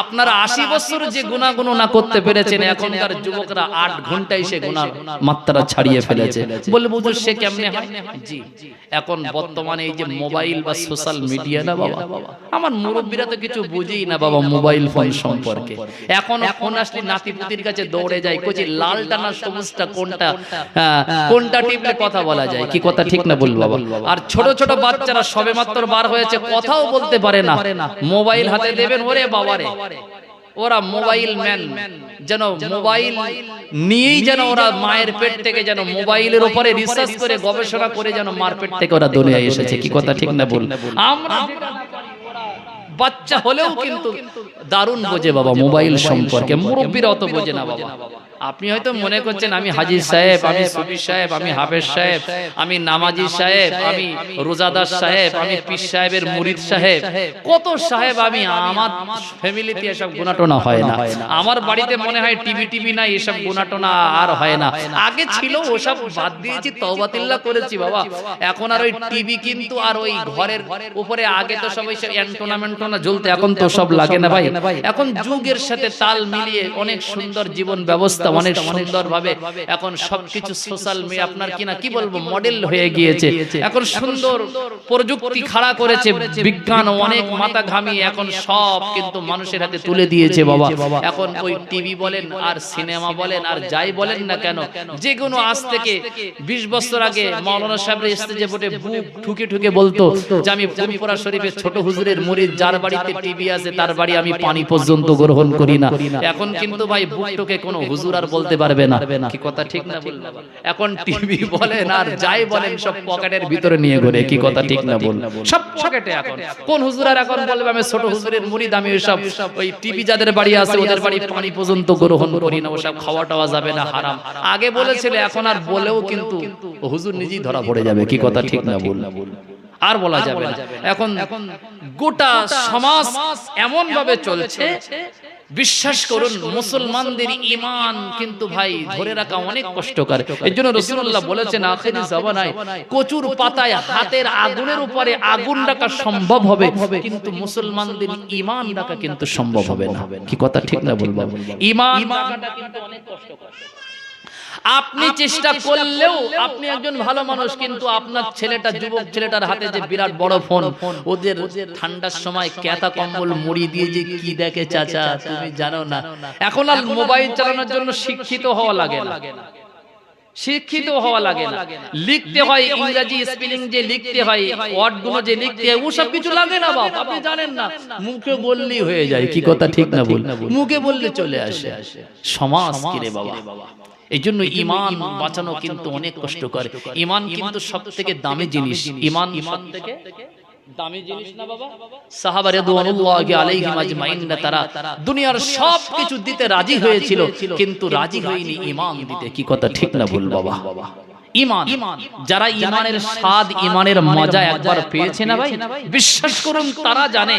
আপনারা 80 বছর যে গুনাহগুলো না করতে পেরেছেন, এখনকার যুবকরা 8 ঘন্টায় সে গুনাহ মাত্রা ছাড়িয়ে ফেলেছে। বলে বুঝো সে কেমনে হয়? জি, এখন বর্তমানে এই যে মোবাইল বা সোশ্যাল মিডিয়া না বাবা, আমার মুরব্বিরা তো কিছু বুঝেই না বাবা মোবাইল ফোন সম্পর্কে। এখন ফোন আসলে নাতিপুতির কাছে দৌড়ে যায়, কইছে লালটা না সবুজটা কোনটা, কোনটা টিপলে কথা বলা যায়। কি কথা ঠিক না বলবো? আর ছোট ছোট বাচ্চারা সবেমাত্র বার হয়েছে, কথাও বলতে পারে না, মোবাইল হাতে দেবেন, ওরে বাবারে ওরা মোবাইল ম্যান, যেন মোবাইল নিয়েই যেন ওরা মায়ের পেট থেকে যেন মোবাইলের উপরে রিসার্চ করে গবেষণা করে যেন মার পেট থেকে ওরা দুনিয়ায় এসেছে। কি কথা ঠিক না বল? আমরা বাচ্চা হলেও কিন্তু দারুণ বোঝে বাবা মোবাইল সম্পর্কে, মুরব্বীরা অত বোঝে না বাবা। আপনি হয়তো মনে করছেন আমি হাজী সাহেব, আমি সুফি সাহেব, আমি হাফেজ সাহেব, আমি নামাজি সাহেব, আমি রোজাদার সাহেব, আমি পীর সাহেবের মুরিদ সাহেব, কত সাহেব আমি। আমার ফ্যামিলিতে এসব গুনাহটোনা হয় না। আমার বাড়িতে মনে হয় টিভি নাই, এসব গুনাহটোনা আর হয় না। আগে ছিল, ওসব বাদ দিয়েছি, তওবাতিল্লাহ করেছি বাবা। এখন আর ওই টিভি কিন্তু আর ওই ঘরের উপরে, আগে তো সবাই অ্যান্টোনা জ্বলতে, এখন তো সব লাগে না ভাই। এখন যুগের সাথে তাল মিলিয়ে অনেক সুন্দর জীবন ব্যবস্থা ব্যবস্থা অনেক সুন্দরভাবে এখন সবকিছু সোশ্যাল মিডিয়া আপনার কিনা কি বলবো মডেল হয়ে গিয়েছে। এখন সুন্দর প্রযুক্তি খাড়া করেছে বিজ্ঞান, অনেক মাথা ঘামিয়ে এখন সব কিন্তু মানুষের হাতে তুলে দিয়েছে বাবা। এখন ওই টিভি বলেন আর সিনেমা বলেন আর যাই বলেন না কেন, যে কোনো আজ থেকে 20 বছর আগে মাওলানা সাহেবের স্টেজে বসে বুক ঠুকে ঠুকে বলতো যে আমি ফুলপুরা শরীফের ছোট হুজুরের মুরিদ, যার বাড়িতে টিভি আছে তার বাড়ি আমি পানি পর্যন্ত গ্রহণ করি না। এখন কিন্তু ভাই বুক ঠুকে কোনো হুজুর আর বলতে পারবে না, কি কথা ঠিক না বল? এখন টিভি বলেন আর যাই বলেন সব পকেটের ভিতরে নিয়ে ঘোরে, কি কথা ঠিক না বল? সব পকেটে। এখন কোন হুজুর আর এখন বলবে আমি ছোট হুজুরের মুরিদ, আমি ওইসব ওই টিভি যাদের বাড়ি আছে ওদের বাড়ি পানি পর্যন্ত গ্রহণ করি না, ওসব খাওয়া টাওয়া যাবে না, হারাম। আগে বলেছিল, এখন আর বলেও কিন্তু হুজুর নিজেই ধরা পড়ে যাবে, কি কথা ঠিক না বল? আর বলা যাবে না। এখন গোটা সমাজ এমন ভাবে চলছে, বিশ্বাস করুন মুসলমানদের ঈমান কিন্তু ভাই ধরে রাখা অনেক কষ্টকর। এজন্য রাসূলুল্লাহ বলেছেন আখিরি জামানায় কচুর পাতায় হাতের আগুনের উপরে আগুন রাখা সম্ভব হবে, কিন্তু মুসলমানদের ঈমান রাখা কিন্তু সম্ভব হবে না, কি কথা ঠিক না বলবো? ঈমান রাখাটা কিন্তু অনেক কষ্টকর। আপনি চেষ্টা করলেও আপনি একজন ভালো মানুষ, কিন্তু আপনার ছেলেটা, যুবক ছেলেটার হাতে যে বিরাট বড় ফোন, ওদের ঠান্ডার সময় ক্যাতা কম্বল মুড়ি দিয়ে যে কি দেখে চাচা তুমি জানো না। এখন আর মোবাইল চালানোর জন্য শিক্ষিত হওয়া লাগে না, শিক্ষিত হওয়া লাগে না, লিখতে হয় ইংরেজি স্পেলিং যে লিখতে হয়, ওয়ার্ড গুলো যে লিখতে হয়, ওসব কিছু লাগে না বাপ, আপনি জানেন না, মুখে বললেই হয়ে যায়, কি কথা ঠিক না বল? মুখে বললে চলে আসে। সমাজ কি রে বাবা! এই জন্য ঈমান বাঁচানো কিন্তু অনেক কষ্টকর। ঈমান কিন্তু সবথেকে দামি জিনিস। ঈমান সবথেকে দামি জিনিস না বাবা? সাহাবা রাদিয়াল্লাহু আলাইহিম আজমাইন তারা দুনিয়ার সবকিছু দিতে রাজি হয়েছিল, কিন্তু রাজি হয়নি ঈমান দিতে, কি কথা ঠিক না বল বাবা? ঈমান, যারা ঈমানের স্বাদ, ঈমানের মজা একবার পেয়েছে না ভাই, বিশ্বাস করুন তারা জানে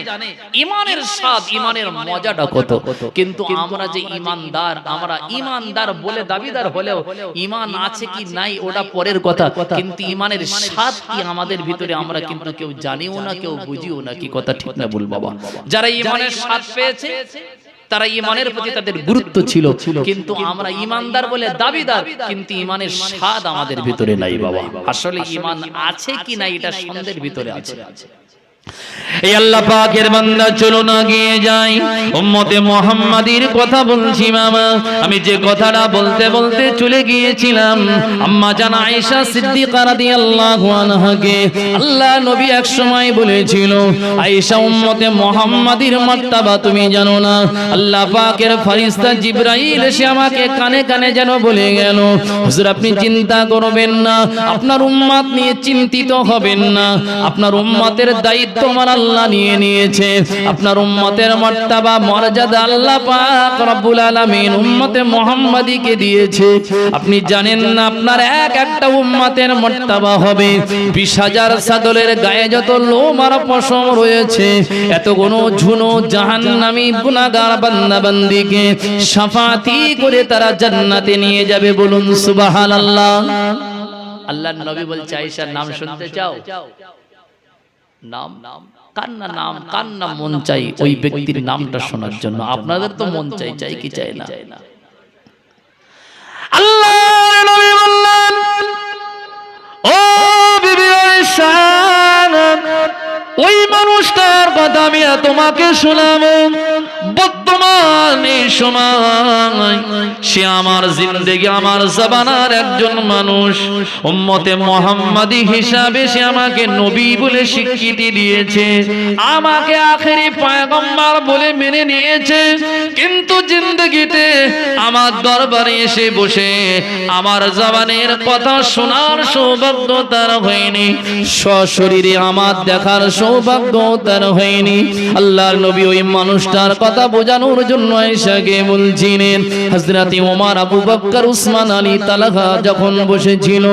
ঈমানের স্বাদ, ঈমানের মজাটা কত। কিন্তু আমরা যে ঈমানদার, আমরা ঈমানদার বলে দাবিদার হলেও ঈমান আছে কি নাই ওটা পরের কথা, কিন্তু ঈমানের স্বাদ কি আমাদের ভিতরে আমরা কিন্তু কেউ জানিও না, কেউ বুঝিও না, কি কথা ঠিক না বল বাবা? যারা ঈমানের স্বাদ পেয়েছে তারা ঈমানের প্রতি তাদের গুরুত্ব ছিল, কিন্তু আমরা ঈমানদার বলে দাবিদার, কিন্তু ঈমানের স্বাদ আমাদের ভিতরে নাই বাবা। আসলে ঈমান আছে কি নাই এটা সন্দেহের ভিতরে আছে। এই আল্লাহ পাকের বান্দা, চলো না গিয়ে যাই উম্মতে মুহাম্মাদির কথা বলছি মামা। আমি যে কথাটা বলতে বলতে চলে গিয়েছিলাম, আম্মা জান আয়েশা সিদ্দিকা রাদিয়াল্লাহু আনহাকে আল্লাহ নবী এক সময় বলেছিল, আয়েশা উম্মতে মুহাম্মাদির মার্তবা তুমি জানো না? আল্লাহ পাকের ফেরেশতা জিবরাইল এসে আমাকে কানে কানে যেন বলে গেল, হুজুর আপনি চিন্তা করবেন না, আপনার উম্মত নিয়ে চিন্তিত হবেন না, আপনার উম্মতের দায়িত্ব তোমার আল্লাহ নিয়ে নিয়েছে, আপনার উম্মতের মার্তবা মর্যাদা আল্লাহ পাক রব্বুল আলামিন উম্মতে মুহাম্মাদিকে দিয়েছে। আপনি জানেন না আপনার একটা উম্মতের মার্তবা হবে 20,000 ছাগলের গায়ে যত লোম আর পশম রয়েছে, এতগুলো ঝুনো জাহান্নামী গুনাহগার বান্দা বান্দিকে শাফাতি করে তারা জান্নাতে নিয়ে যাবে, বলুন সুবহানাল্লাহ। আল্লাহর নবী বলছে, আয়েশার নাম শুনতে চাও? নাম কান্না, নাম কান্না মন চাই ওই ব্যক্তির নামটা শোনার জন্য। আপনাদের তো মন চাই, চাই কি চাই না? আল্লাহর নবী বললেন, ও বিবি আয়েশা, ওই মানুষটার কথা আমি তোমাকে শোনাবো। বর্তমান এই সময় সে আমার জিন্দেগি, আমার জামানার একজন মানুষ, উম্মতে মুহাম্মাদি হিসাবে সে আমাকে নবী বলে স্বীকৃতি দিয়েছে, আমাকে আখেরি পয়গম্বর বলে মেনে নিয়েছে, কিন্তু জিন্দেগিতে আমার দরবারে এসে বসে আমার জবানের কথা শোনার সৌভাগ্য তার হয়নি, সশরীরে আমার দেখার সৌভাগ্য তার হয়নি। আল্লাহর নবী ওই মানুষটার কথা বোঝানোর জন্য আয়েশাকে বলছিলেন, হযরত ওমর, আবু বকর, উসমান, আলী, তালহা যখন বসেছিল,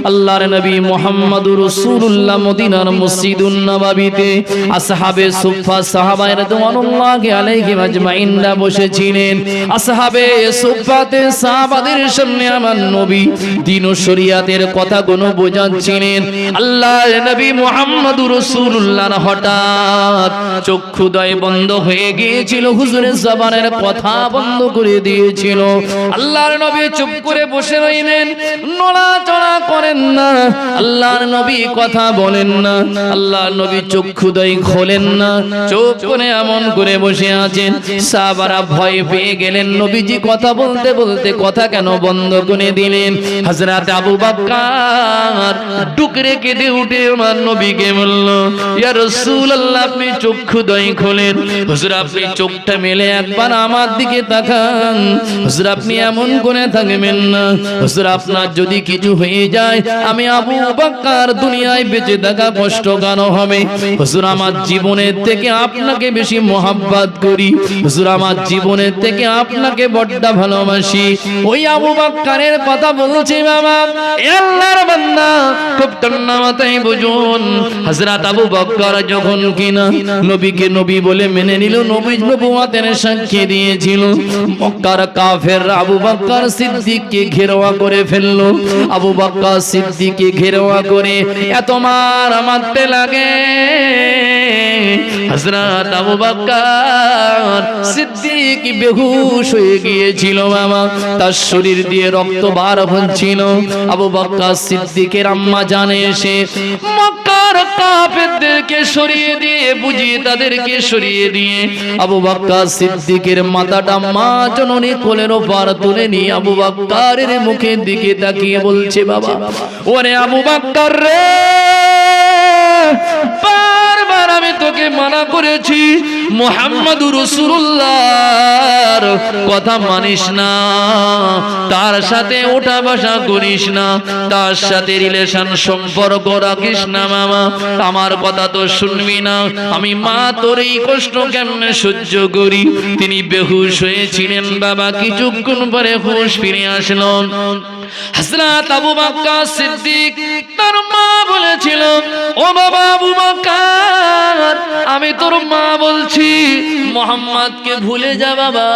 আল্লাহর নবী মুহাম্মদুর রাসূলুল্লাহ মদিনার মসজিদুন নববীতে আসহাবে সুফফা সাহাবায়ে রাদিয়াল্লাহু আলাইহিম আজমাইনরা বসেছিলেন। আসহাবে সুফফাতে সাহাবাদের সামনে আমার নবী দ্বীন ও শরীয়তের কথাগুলো বোঝাচ্ছিলেন। আল্লাহর নবী মুহাম্মদুর রাসূলুল্লাহ হঠাৎ চক্ষুদয় বন্ধ হয়ে গিয়েছিল, হুজুরের জবানের কথা বন্ধ করে দিয়েছিল। আল্লাহর নবী চুপ করে বসে রইলেন, নড়াচড়া করেন না, আল্লাহর নবী কথা বলেন না, আল্লাহর নবী চক্ষুদয় খোলেন না, চুপ করে এমন করে বসে আছেন। সাহাবারা ভয় পেয়ে গেলেন, নবীজি কথা বলতে বলতে কথা কেন বন্ধ করে দিলেন? হযরত আবু বকর ডুকরে কেঁদে উঠে আমার নবীকে বলল, ইয়া রাসূলুল্লাহ, আপনি চক্ষুদয় খোলেন। হুজুর, আপনি চোখটা মেলে একবার আমার দিকে তাকান। হুজুর, আপনি এমন করে থাকবেন না। হুজুর, আপনার যদি কিছু হয়ে যায়, আমি আবু বকর দুনিয়ায় বেঁচে থাকা কষ্ট কেন হবে? হুজুর, আমার জীবনের থেকে আপনাকে বেশি মোহাব্বত করি। হুজুর, আমার জীবনের থেকে আপনাকে বড্ড ভালোবাসি। ওই আবু বকরের কথা বলছি বাবা, আল্লাহর বান্দা, খুব ঠান্ডা মাথায় বুঝুন। হযরত আবু বকর যখন কিনা নবীকে নবী বলে মেনে নিল, নবী নবুয়তের সাক্ষী দিয়েছিল, মক্কার কাফের আবু বকর সিদ্দিককে ঘেরাও করে ফেললো। আবু বকর সিদ্দিককে ঘেরাও করে এত মার মারতে লাগে, হযরত আবু বকর সিদ্দিক বেহুশ হয়ে গিয়েছিল বাবা, তার শরীর দিয়ে রক্ত বার হচ্ছিল। আবু বকর সিদ্দিকের আম্মা জানে এসে মক্কার কাফেরদেরকে সরিয়ে দিয়ে, বুঝিয়ে তাদেরকে সরিয়ে দিয়ে আবু বকর সিদ্দিকের মাথাটা মা জননী কোলের ওপর তুলে নিয়ে আবু বকরের মুখের দিকে তাকিয়ে বলছে, বাবা, ওরে আবু বকর রে, বারবার আমি তোকে মানা করেছি, মুহাম্মাদুর রাসূলুল্লাহর কথা মানিস না, তার সাথে ওঠা বসা করিস না, তার সাথে রিলেশন সম্পর্ক রাখিস না মামা, আমার কথা তো শুনবি না, আমি মা তোর এই কষ্ট কেমনে সহ্য করি। তিনি বেহুশ হয়েছিলেন বাবা, কিছুক্ষণ পরে হুঁশ ফিরে আসলেন। হযরত আবু বকর সিদ্দিক তার মা বলেছিল, ও বাবা আবু বকর, আমি তোর মা বলছি, মুহাম্মদকে ভুলে যা বাবা।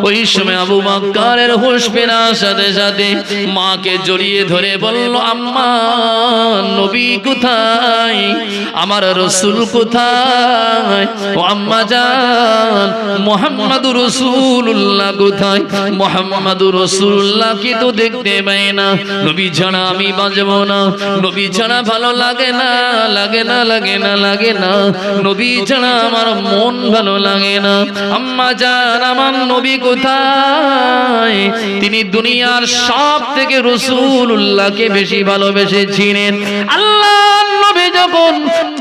ওই সময় আবু বকরের হুঁশ ফেরার সাথে সাথে মাকে জড়িয়ে ধরে বলল, আম্মা, নবী কোথায়, আমার রাসূল কোথায়? ও আম্মা জান, মুহাম্মাদুর রাসূলুল্লাহ কোথায়? মুহাম্মাদুর রাসূলুল্লাহ কি তো দেখতে পাই না, নবী ছাড়া আমি বাঁচব না, নবী ছাড়া ভালো লাগে না, লাগে না, লাগে না, লাগে না, নবী ছাড়া আমার মন ভালো লাগে না। আম্মা জান, আমার নবী কোথায়? তিনি দুনিয়ার সব থেকে রাসূলুল্লাহকে বেশি ভালোবেসেছিলেন। আল্লাহর নবী যখন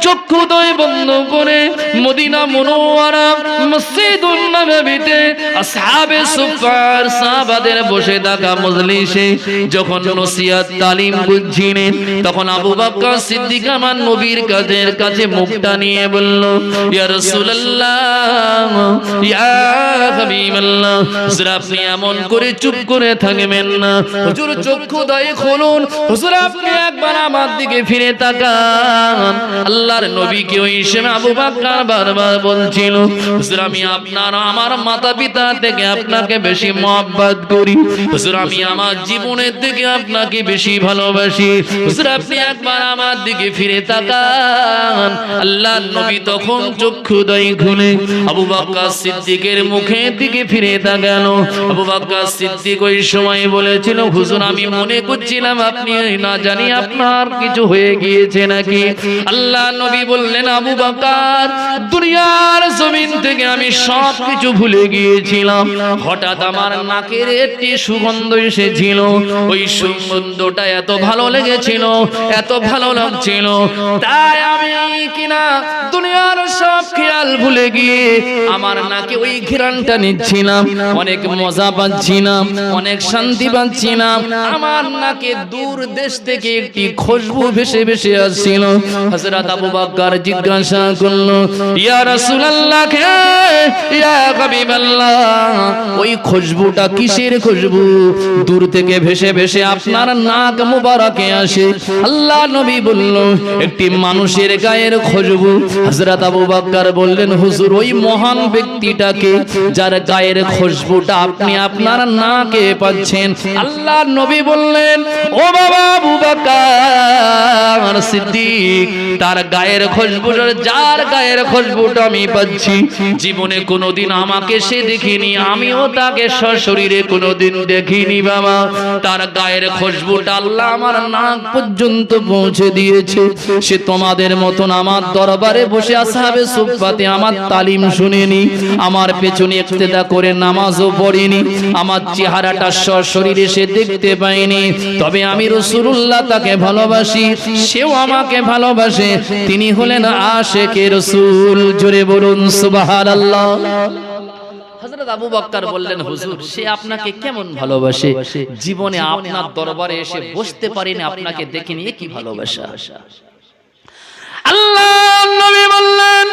চক্ষুদয় বন্ধ করে মদিনা মুনাওয়ারা মসজিদুন নববীতে আসহাবে সুফফার সাহাবাদের বসে থাকা মজলিসে যখন নসিহত তালিম বুঝছিলেন, তখন আবু বকর সিদ্দিক আমার নবীর কাছে মুখটা নিয়ে বলল, ইয়া রাসূলুল্লাহ, ইয়া হাবিবাল্লাহ, হুজুর আপনি এমন করে চুপ করে থাকবেন না, হুজুর চক্ষুদয় খুলুন, হুজুর আপনি একবার আমার দিকে ফিরে তাকান। আল্লাহর নবীকে ওই সময় আবু বকর বারবার বলছিল, হুজুর আমি আপনার আমার মাতা পিতা থেকে আপনাকে বেশি মহব্বত করি, হুজুর আমি আমার জীবনের থেকে আপনাকে বেশি ভালোবাসি, হুজুর আপনি একবার আমার দিকে ফিরে তাকান। আল্লাহর নবী তখন চক্ষুদয় খুলে আবু বকর সিদ্দিকের মুখের দিকে ফিরে তাকালো। আবু বকর সিদ্দিক ওই সময় বলেছিল, হুজুর আমি মনে করছিলাম আপনি না জানি আপনার কিছু হয়ে গিয়েছে নাকি। আল্লাহ নবী বললেন, আবু বকর, দুনিয়ার জমিন থেকে আমি সব কিছু ভুলে গিয়েছিলাম, হঠাৎ আমার নাকের একটি সুগন্ধ এসেছিল, ওই সুগন্ধটা এত ভালো লেগেছিল, এত ভালো লাগছিল, তাই আমি কিনা দুনিয়ার সব খেয়াল ভুলে গিয়ে আমার নাকে ওই ঘ্রাণটা নিচ্ছিলাম, অনেক মজা পাচ্ছিলাম, অনেক শান্তি পাচ্ছিলাম, আমার নাকে দূর দেশ থেকে একটি খুশবু ভেসে ভেসে আসছিল। হযরত আবু বকর জিজ্ঞাসা করলো, ইয়া রাসূলুল্লাহ, ইয়া হাবিবাল্লাহ, ওই খুশবুটা কিসের খুশবু দূর থেকে ভেসে ভেসে আপনার নাক মুবারকে আসে? আল্লাহ নবী বলল, একটি মানুষের গায়ের খুশবু। হযরত আবু বকর বললেন, হুজুর ওই মহান ব্যক্তিটাকে যার গায়ের খুশবুটা আপনি আপনার নাকে পাচ্ছেন। আল্লাহ নবী বললেন, ও বাবা আবু বকর সিদ্দিক, তার গায়ের খুশবুটা, যার গায়ের খুশবুটা আমি পাচ্ছি, জীবনে কোনোদিন আমাকে সে দেখিনি, আমিও তাকে সশরীরে কোনোদিন দেখিনি বাবা। তার গায়ের খুশবুটা আল্লাহ আমার নাক পর্যন্ত পৌঁছে দিয়েছে। সে তোমাদের মতন আমার দরবারে বসে আসহাবে সুফফাতে আমার তালিম শুনেনি, আমার পেছনে ইক্তেদা করে নামাজও পড়েনি, আমার চেহারাটা সশরীরে সে দেখতে পায়নি, তবে আমি রাসূলুল্লাহ তাকে ভালোবাসি, সেও আমাকে ভালোবাসে। তিনি হলেন আশিকে রাসূল। জোরে বলুন সুবহানাল্লাহ। হযরত আবু বকর বললেন, হুজুর সে আপনাকে কেমন ভালোবাসে, জীবনে আপনার দরবারে এসে বসতে পারেনি, আপনাকে দেখিনি, এ কি ভালোবাসা। আল্লাহর নবী বললেন,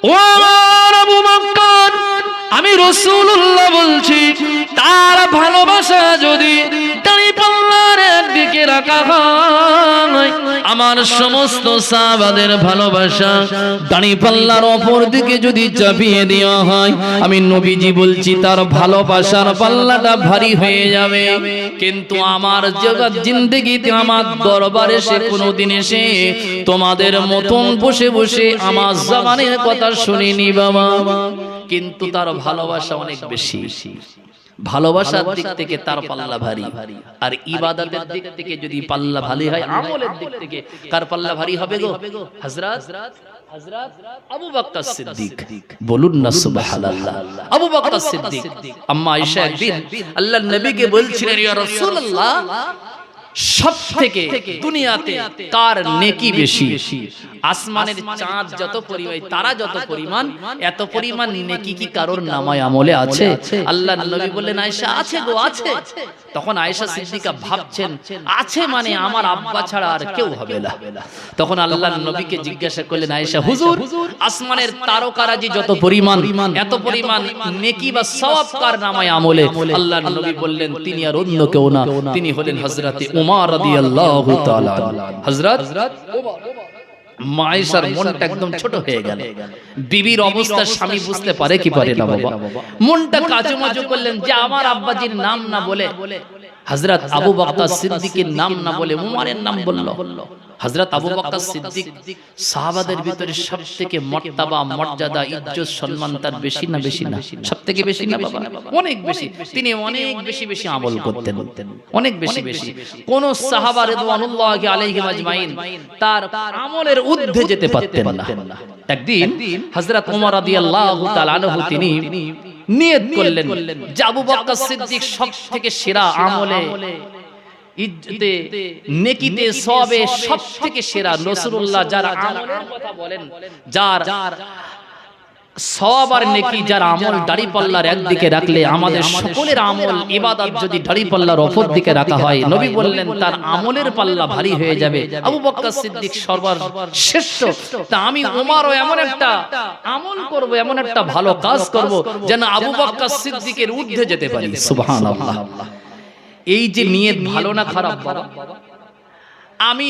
ও আবু বকর, আমি রাসূলুল্লাহ বলছি, তার ভালোবাসা যদি দাড়ি পাল্লার একদিকে রাখা হয়, আমার সমস্ত সাহাবাদের ভালোবাসা দাড়ি পাল্লার অপর দিকে যদি চাপিয়ে দেওয়া হয়, আমি নবীজি বলছি তার ভালোবাসার পাল্লাটা ভারী হয়ে যাবে। কিন্তু আমার জগৎ জিন্দেগিতে আমার দরবারে সে কোনোদিন এসে তোমাদের মতন বসে বসে আমার জবানের কথা শুনিনি বাবা, কিন্তু তার ভালোবাসা অনেক বেশি। ভালোবাসার দিক থেকে তার পাল্লা ভারী, আর ইবাদতের দিক থেকে যদি পাল্লা ভারী হয়, আমলের দিক থেকে কার পাল্লা ভারী হবে গো? হযরত আবু বকর সিদ্দিক। বলুন না সুবহানাল্লাহ। আবু বকর সিদ্দিক। আম্মা আয়েশা একদিন আল্লাহর নবীকে বলছিলেন, ইয়া রাসূলুল্লাহ, সবথেকে দুনিয়াতে কার নেকি বেশি? আসমানের চাঁদ যত পরিমাণ, তারা যত পরিমাণ, এত পরিমাণ নেকি কি কারোর নামায় আমলে আছে? আল্লাহর নবী বললেন, আয়েশা আছে গো, আছে। তখন আয়েশা সিদ্দিকা ভাবছেন, আছে মানে আমার আব্বা ছাড়া আর কেউ হবে না। তখন আল্লাহর নবীকে জিজ্ঞাসা করলেন, আয়েশা হুজুর, আসমানের তারকারাজি যত পরিমাণ, এত পরিমাণ নেকি বা সওয়াব কার নামায় আমলে? আল্লাহর নবী বললেন, তিনি আর অন্য কেউ না, তিনি হলেন হযরত উমর রাদিয়াল্লাহু তাআলা। হযরত মায়েশার মনটা একদম ছোট হয়ে গেল। বিবির অবস্থা স্বামী বুঝতে পারে কি পারে না বাবা? মনটা কাচুমাচু করলেন যে আমার আব্বাজির নাম না বলে, হযরত আবু বকর সিদ্দিকের নাম না বলে উমরের নাম বলল। হযরত আবু বকর সিদ্দিক সাহাবাদের ভিতরে সবথেকে মর্তবা, মর্যাদা, ইজ্জত, সম্মান তার বেশি না বেশি না? সবথেকে বেশি না বাবা? অনেক বেশি। তিনি অনেক বেশি বেশি আমল করতেন, অনেক বেশি বেশি। কোন সাহাবা রিদওয়ানুল্লাহি আলাইহিম আজমাইন তার আমলের ঊর্ধ্বে যেতে পারতেন না। একদিন হযরত ওমর রাদিয়াল্লাহু তাআলা আনহু তিনি নিয়ত করলেন যে আবু বকর সিদ্দিক সবথেকে সেরা আমলে, ইজ্জতে, নেকিতে, সওয়াবে সবথেকে সেরা। রাসূলুল্লাহ যার আমলের কথা বলেন, যার সওয়াব আর নেকি, যার আমল দাড়ি পাল্লার একদিকে রাখলে আমাদের সকলের আমল ইবাদত যদি দাড়ি পাল্লার অপর দিকে রাখা হয়, নবী বললেন তার আমলের পাল্লা ভারী হয়ে যাবে। আবু বকর সিদ্দিক সর্বশ্রেষ্ঠ। তা আমি ওমরও এমন একটা আমল করব, এমন একটা ভালো কাজ করব যেন আবু বকর সিদ্দিকের ঊর্ধ্বে যেতে পারি। সুবহানাল্লাহ। এই যে নিয়ত ভালো না খারাপ বাবা? আমি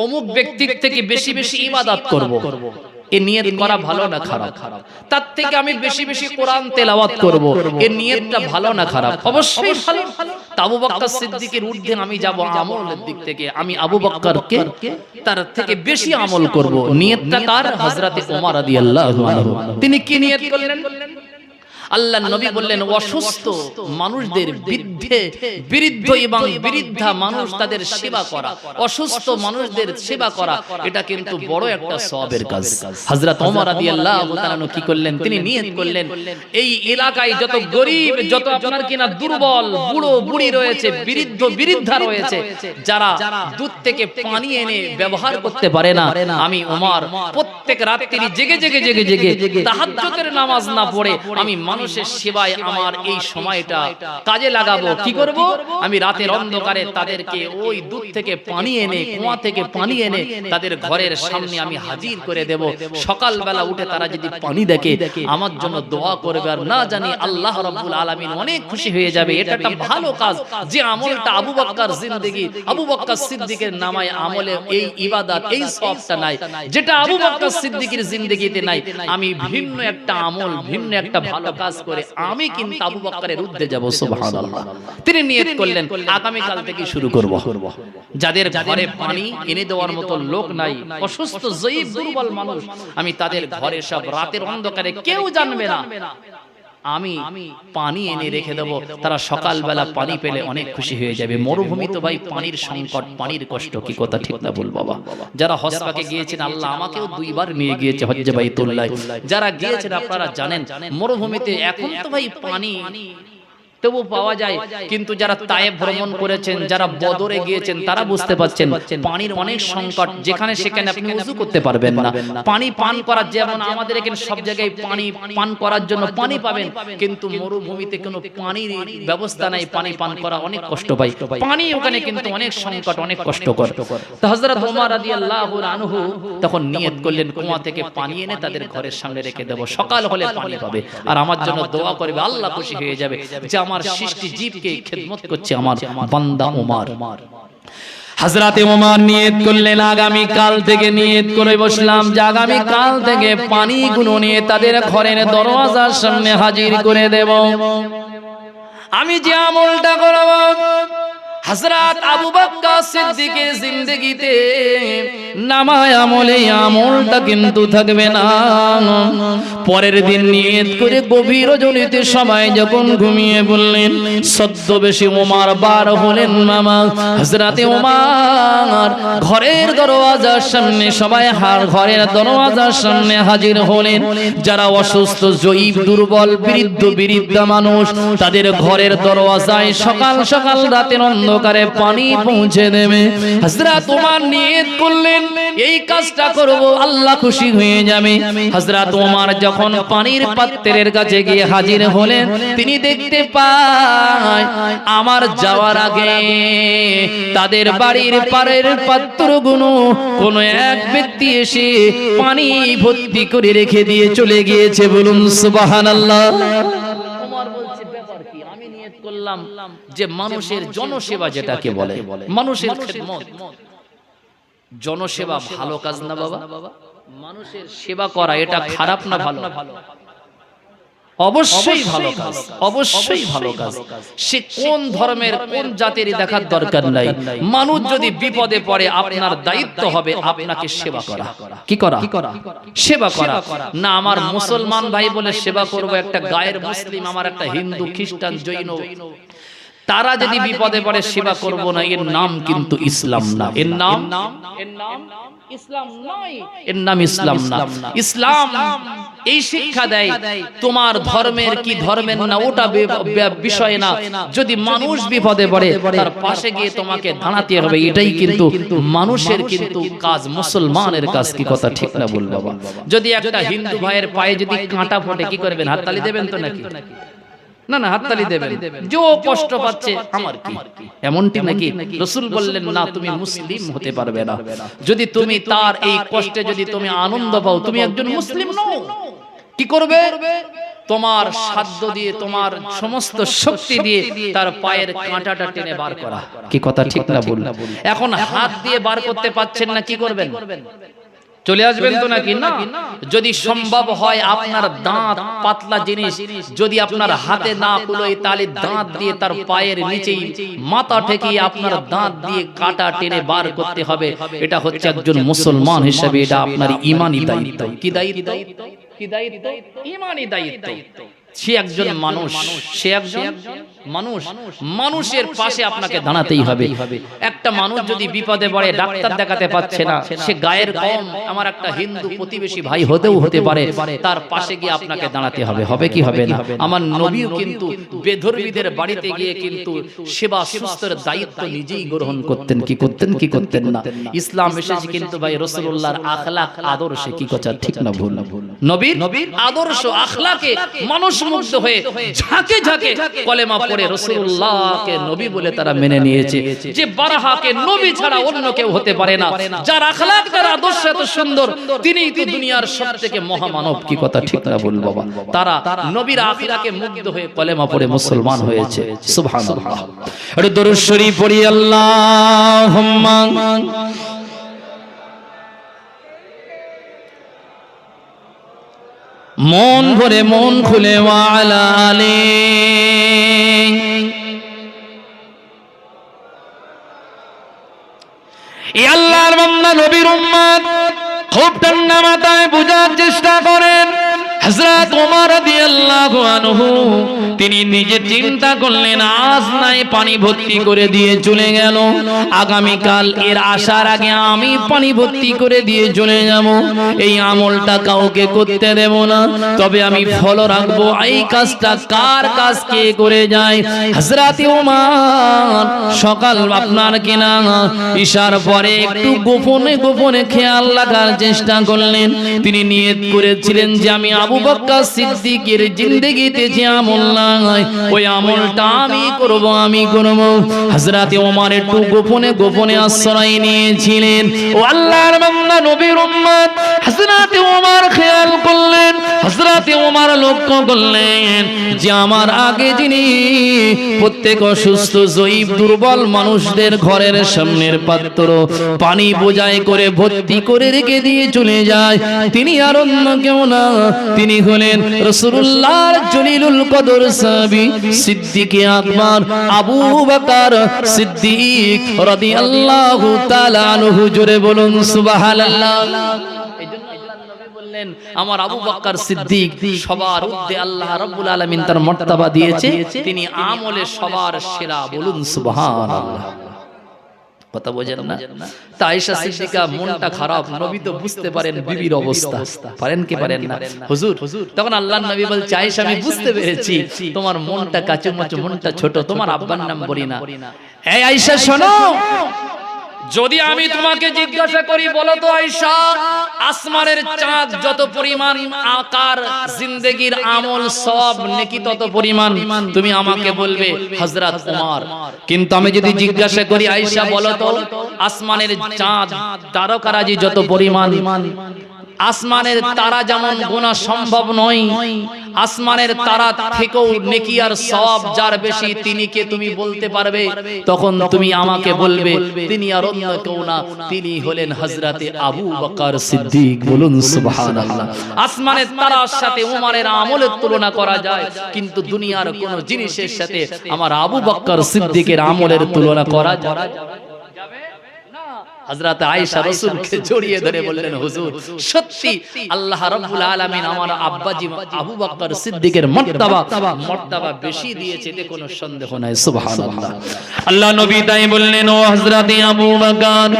অমুক ব্যক্তির থেকে বেশি বেশি ইবাদত করব, এই নিয়ত করা ভালো না খারাপ? তার থেকে আমি বেশি বেশি কোরআন তেলাওয়াত করব, এই নিয়তটা ভালো না খারাপ? অবশ্যই ভালো। আবু বকর সিদ্দিকের ঊর্ধ্বে আমি যাব আমলের দিক থেকে, আমি আবু বকরকে তার থেকে বেশি আমল করব। নিয়তটা কার? হযরত ওমর রাদিয়াল্লাহু আনহু। তিনি কি নিয়ত করলেন? আল্লাহর নবী বললেন, অসুস্থ মানুষদের বৃদ্ধ এবং বৃদ্ধা মানুষ তাদের সেবা করা, অসুস্থ মানুষদের সেবা করা, এটা কিন্তু বড় একটা সওয়াবের কাজ। হযরত ওমর রাদিয়াল্লাহু তাআলা কি করলেন? তিনি নিয়ত করলেন, এই এলাকায় যত গরীব, যত আপনার কিনা দুর্বল বুড়ো বুড়ি রয়েছে, বৃদ্ধ বৃদ্ধা রয়েছে, যারা দুধ থেকে পানি এনে ব্যবহার করতে পারে না, আমি ওমর প্রত্যেক রাত্রি জেগে জেগে জেগে জেগে তাহাজ্জুদের নামাজ না পড়ে আমি মানুষের সেবায় আমার এই সময়টা কাজে লাগাবো। কি করব? আমি রাতের অন্ধকারে তাদেরকে ওই দুধ থেকে পানি এনে, কুয়া থেকে পানি এনে তাদের ঘরের সামনে আমি হাজির করে দেব। সকালবেলা উঠে তারা যদি পানি দেখে আমার জন্য দোয়া করবে, আর না জানি আল্লাহ রাব্বুল আলামিন অনেক খুশি হয়ে যাবে। এটা একটা ভালো কাজ, যে আমলটা আবু বকর জিন্দেগি, আবু বকর সিদ্দিকের নামায় আমলে এই ইবাদত, এই সওয়াবটা নাই, যেটা আবু বকর সিদ্দিকীর জিন্দেগিতে নাই, আমি ভিন্ন একটা আমল, ভিন্ন একটা ভালো কাজ করে আমি কিন্তু আবু বকরের ঊর্ধ্বে যাব। সুবহানাল্লাহ। তিনি নিয়ত করলেন আগামী কাল থেকে শুরু করব। যাদের ঘরে পানি এনে দেওয়ার মতো লোক নাই, অসুস্থ জয়ীফ দুর্বল মানুষ, আমি তাদের ঘরে সব রাতের অন্ধকারে কেউ জানবে না, আমি পানি এনে রেখে দেবো, তারা সকালবেলা পানি পেলে অনেক খুশি হয়ে যাবে। মরুভূমি তো ভাই পানির সংকট, পানির কষ্ট, কি কথা ঠিক না বল বাবা? যারা হজ পাকে গিয়েছেন, আল্লাহ আমাকেও 2 বার নিয়ে গিয়েছে হজ্জে বাইতুল্লাহ, যারা গিয়েছেন আপনারা জানেন মরুভূমিতে এখন তো ভাই পানি তবু পাওয়া যায়, কিন্তু যারা তায়েব ভ্রমণ করেছেন, যারা বদরে গিয়েছেন, তারা বুঝতে পারছেন পানির অনেক সংকট। যেখানে সেখানে আপনি ওযু করতে পারবেন না, পানি পান করার, যেমন আমাদের এখানে সব জায়গায় পানি পান করার জন্য পানি পাবেন, কিন্তু মরুভূমিতে কোনো পানির ব্যবস্থা নাই, পানি পান করা অনেক কষ্ট পাই, পানি ওখানে কিন্তু অনেক সংকট, অনেক কষ্টকর। তো হযরত ওমর রাদিয়াল্লাহু আনহু তখন নিয়ত করলেন কুয়া থেকে পানি এনে তাদের ঘরের সামনে রেখে দেব, সকাল হলে পানি পাবে আর আমার জন্য দোয়া করবে, আল্লাহ খুশি হয়ে যাবে যে আমার সৃষ্টি জীবকে খেদমত করছে আমার বান্দা ওমর। হযরতে ওমর নিয়ত করলেন আগামী কাল থেকে, নিয়ত করে বসলাম যে আগামী কাল থেকে পানিগুলো নিয়ে তাদের ঘরের দরওয়াজার সামনে হাজির করে দেব। আমি যে আমলটা করব, হযরত আবু বকর সিদ্দিকের জিন্দেগিতে নামায় আমলে আমলটা কিন্তু থাকবে না। পরের দিন নিয়ত করে গভীর রজনীতে সবাই যখন ঘুমিয়ে বললেন, ছদ্মবেশী ওমর বার হলেন। মামা হযরতে ওমর ঘরের দরওয়াজার সামনে, সবাই ঘরের দরওয়াজার সামনে হাজির হলেন। যারা অসুস্থ, জয়ীফ, দুর্বল, বৃদ্ধ বৃদ্ধা মানুষ, তাদের ঘরের দরওয়াজায় সকাল সকাল রাতের অন্ধকারে পানি পৌঁছে দেবে। হযরত ওমর নিয়ত করলেন এই কাজটা করব, আল্লাহ খুশি হয়ে যাবে। হযরত ওমর যখন পানির পাত্রের কাছে গিয়ে হাজির হলেন, তিনি দেখতে পায় আমার যাওয়ার আগে তাদের বাড়ির পারের পাত্রগুলো কোন এক ব্যক্তি এসে পানি ভর্তি করে রেখে দিয়ে চলে গিয়েছে। বলুন সুবহানাল্লাহ। ওমর বলছে ব্যাপার কি? আমি নিয়ত করলাম যে মানুষের জনসেবা যেটাকে বলে, মানুষের খেদমত, জনসেবা ভালো কাজ না বাবা? মানুষের সেবা করা এটা খারাপ না ভালো? অবশ্যই ভালো কাজ, অবশ্যই ভালো কাজ। সে কোন ধর্মের, কোন জাতির দেখার দরকার নাই। মানুষ যদি বিপদে পড়ে, আপনার দায়িত্ব হবে আপনাকে সেবা করা। কি করা? সেবা করা। না আমার মুসলমান ভাই বলে সেবা করব, একটা গায়ের মুসলিম, আমার একটা হিন্দু, খ্রিস্টান, জৈন, তারা যদি বিপদে পড়ে সেবা করব না, এর নাম কিন্তু ইসলাম না। এর নাম ইসলাম নয়, এর নাম ইসলাম না। ইসলাম এই শিক্ষা দেয় তোমার ধর্মের কি ধর্মের না ওটা বিষয় না, যদি মানুষ বিপদে পড়ে তার পাশে গিয়ে তোমাকে দাঁড়াতে হবে, এটাই কিন্তু মানুষের কিন্তু কাজ, মুসলমানের কাজ। কি কথা ঠিক না বল বাবা? যদি একটা হিন্দু ভাইয়ের পায়ে যদি কাঁটা ফোটে, কি করবেন? হাততালি দেবেন তো নাকি? না না, হাততালি দেবেন। যে কষ্ট পাচ্ছে আমার কি, এমনটি নাকি? রাসূল বললেন না, তুমি মুসলিম হতে পারবে না যদি তুমি তার এই কষ্টে যদি তুমি আনন্দ পাও, তুমি একজন মুসলিম নও। কি করবে? তোমার সাধ্য দিয়ে, তোমার সমস্ত শক্তি দিয়ে তার পায়ের কাঁটাটা টেনে বার করা। কি কথা ঠিক না বল? এখন হাত দিয়ে বার করতে পাচ্ছেন না, কি করবেন? চলে আসবেন তো নাকি? না, যদি সম্ভব হয় আপনার দাঁত, পাতলা জিনিস যদি আপনার হাতে না কুলোয়, তাহলে দাঁত দিয়ে তার পায়ের নিচেই মাথা ঠেকিয়ে আপনার দাঁত দিয়ে কাটা টেনে বার করতে হবে। এটা হচ্ছে একজন মুসলমান হিসেবে এটা আপনার ঈমানি দায়িত্ব। কি দায়িত্ব? কি দায়িত্ব? ঈমানি দায়িত্ব। সে একজন মানুষ, সে একজন মানুষ, মানুষের পাশে আপনাকে দাঁড়াতেই হবে। একটা মানুষ যদি বিপদে পড়ে, ডাক্তার দেখাতে পাচ্ছে না, সে গায়ের কম, আমার একটা হিন্দু প্রতিবেশী ভাই হতেও হতে পারে, তার পাশে গিয়ে আপনাকে দাঁড়াতে হবে। হবে কি হবে না? আমার নবীও কিন্তু বেধর্মীদের বাড়িতে গিয়ে কিন্তু সেবা সুস্থের দায়িত্ব নিজেই গ্রহণ করতেন। কি করতেন? কি করতেন না? ইসলাম এসেছে কিন্তু ভাই রাসূলুল্লাহর আখলাক, আদর্শে। কি কথা ঠিক না ভুল? নবীর আদর্শ, আখলাকে মানুষ মুগ্ধ হয়ে ঝাঁকে ঝাঁকে কলেমা পড়ে রাসূলুল্লাহকে নবী বলে তারা মেনে নিয়েছে। যে বারাহাকে নবী ছাড়া অন্য কেউ হতে পারে না, যার আখলাক, যার আদর্শ এত সুন্দর, তিনিই তো দুনিয়ার সবথেকে মহামানব। কি কথা ঠিক না বল বাবা? তারা নবীর আখলাকে মুগ্ধ হয়ে কলেমা পড়ে মুসলমান হয়েছে। সুবহানাল্লাহ। একটু দরুদ শরীফ পড়ি। আল্লাহুম্মা মন ভরে মন খুলে ওয়ালা আলী এই আল্লাহর বান্দা নবীর উম্মত খুব ঠান্ডা মাথায় বোঝার চেষ্টা করেন। হযরত ওমর রাদিয়াল্লাহু আনহু তিনি নিজে চিন্তা করলেন আজ নাই পানি ভর্তি করে দিয়ে চলে গেল, আগামীকাল এর আসার আগে আমি পানি ভর্তি করে দিয়ে চলে যাব, এই আমলটা কাউকে করতে দেব না, তবে আমি ফলো রাখবো। এই কাজটা কার কাজ কে করে যায়? হযরত ওমর সকাল আপনার কিনা ঈশার পরে একটু গোপনে গোপনে খেয়াল রাখার চেষ্টা করলেন। তিনি নিয়ত করেছিলেন যে আমি আবু বকর সিদ্দিকের জিন্দেগিতে যে আমল নাই ওই আমলটা আমি করব। হযরত ওমর একটু গোপনে গোপনে আশ্রয় নিয়েছিলেন। ও আল্লাহর বান্দা নবীর উম্মত হযরত ওমর খেয়াল করলেন, হযরত ওমর লক্ষ্য করলেন যে আমার আগে যিনি প্রত্যেক অসুস্থ জয়ীফ দুর্বল মানুষদের ঘরের সামনের পাত্র পানি বোঝাই করে ভর্তি করে রেখে দিয়ে চলে যায়, তিনি আর অন্য কেউ না, তিনি হলেন রাসূলুল্লাহর জলিলুল কদর সাহাবী সিদ্দিকে আকবর আবু বকর সিদ্দিক রাদিয়াল্লাহু তাআলা আনহু। জোরে বলুন সুবহানাল্লাহ। এইজন্য আল্লাহর নবী বললেন আমার আবু বকর সিদ্দিক সবার ঊর্ধ্বে আল্লাহ রাব্বুল আলামিন তার মর্তবা দিয়েছে, তিনি আমলে সবার সেরা। বলুন সুবহানাল্লাহ। কথা বোঝেন না? তা আয়েশা সিদ্দিকা মনটা খারাপ, নবী তো বুঝতে পারেন বিবির অবস্থা, পারেন কি পারেন না? হুজুর তখন আল্লাহর নবী বলছে আয়েশা আমি বুঝতে পেরেছি তোমার মনটা কাচুমাচু, মনটা ছোট, তোমার আব্বার নাম বলি না। এই আয়েশা শোনো, যদি আমি তোমাকে জিজ্ঞাসা করি বলো তো আয়েশা আসমানের চাঁদ যত পরিমাণ আকার জিন্দেগীর আমল সওয়াব নেকি তত পরিমাণ, তুমি আমাকে বলবে হযরত ওমর। কিন্তু আমি যদি জিজ্ঞাসা করি আয়েশা বলো তো আসমানের চাঁদ তারকারাজি যত পরিমাণ, আসমানের তারা যেমন গোনা সম্ভব নয়, আসমানের তারা থেকেও নেকি আর সওয়াব যার বেশি তিনি কে তুমি বলতে পারবে? তখন তুমি আমাকে বলবে তিনি আর অন্য কেউ না, তিনি হলেন হযরতে আবু বকর সিদ্দিক। বলুন সুবহানাল্লাহ। আসমানের তারার সাথে ওমরের আমলের তুলনা করা যায়, কিন্তু দুনিয়ার কোন জিনিসের সাথে আমার আবু বকর সিদ্দিকের আমলের তুলনা করা যাবে না। হযরত আয়েশা রাসূলকে জড়িয়ে ধরে বললেন হুজুর সত্যি আল্লাহ রাব্বুল আলামিন আমার আব্বাজি আবু বকর সিদ্দিকের মর্তবা বেশি দিয়েছে, এতে কোনো সন্দেহ নাই। সুবহানাল্লাহ। আল্লাহ নবী তাই বললেন ও হযরত আবু বকর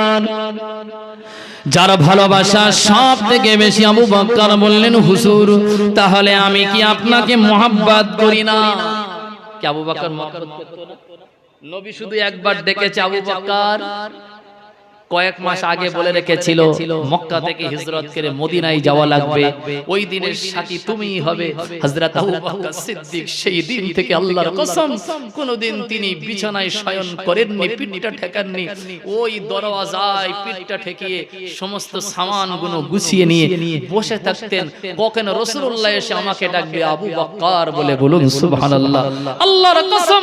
যার ভালোবাসা সব থেকে বেশি আবু বকর বললেন হুজুর তাহলে আমি কি আপনাকে মহব্বত করি না? কি আবু বকর মহব্বত করতো না? নবী শুধু একবার ডেকেছে আবু বকর কয়েক মাস আগে বলে রেখেছিল মক্কা থেকে হিজরত করে মদিনায় যাওয়া লাগবে, ওই দিনের সাথী তুমিই হবে। হযরত আবু বকর সিদ্দিক সেই দিন থেকে আল্লাহর কসম কোনদিন তিনি বিছানায় শয়ন করেননি, পিঠটা ঠেকাননি, ওই দরওয়াজায় পিঠটা ঠেকিয়ে সমস্ত সামানগুলো গুছিয়ে নিয়ে বসে থাকতেন। কখন রাসূলুল্লাহ এসে আমাকে ডাকবে আবু বকর বলে। বলুন সুবহানাল্লাহ। আল্লাহর কসম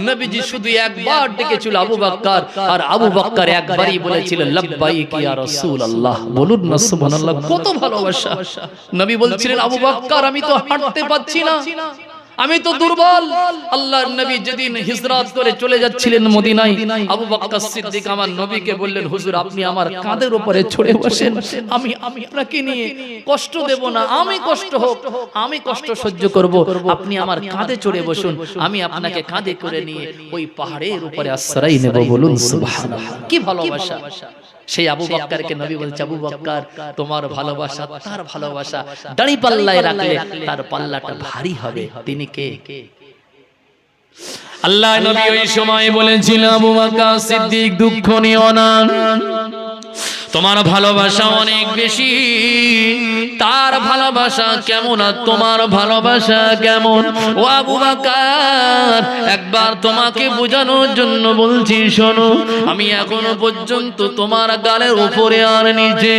নবীজি শুধু একবার ডেকেছিল আবু বকর, আর আবু বকর একবারই বলেছিল লব্বাইক ইয়া রাসূলুল্লাহ। বলুন না সুবহানাল্লাহ। কত ভালোবাসা। নবী বলছিলেন আবু বকর আমি তো হাঁটতে পাচ্ছি না, আমি তো দুর্বল। আল্লাহর নবী যেদিন হিজরত করে চলে যাচ্ছিলেন মদিনায়, আবু বকর সিদ্দিক আমার নবীকে বললেন হুজুর আপনি আমার কাঁধের উপরে চড়ে বসেন, আমি আপনাকে নিয়ে কষ্ট দেব না, আমি কষ্ট হোক আমি কষ্ট সহ্য করব, আপনি আমার কাঁধে চড়ে বসুন, আমি আপনাকে কাঁধে করে নিয়ে ওই পাহাড়ের উপরে আশ্রয় নেব। বলুন সুবহানাল্লাহ। কি ভালোবাসা। সেই আবু বকরকে নবী বলছে আবু বকর তোমার ভালোবাসা তার ভালোবাসা দাড়ি পাল্লায় রাখলে তার পাল্লাটা ভারী হবে। তিনি কে? আল্লাহ নবী ওই সময় বলেছিল আবু বকর সিদ্দিক দুঃখ নিও না, তোমার ভালোবাসা অনেক বেশি, তার ভালোবাসা কেমন আর তোমার ভালোবাসা কেমন? ও আবু বকর একবার তোমাকে বোঝানোর জন্য বলছি শোনো, আমি এখনো পর্যন্ত তোমার গালের উপরে আর নিচে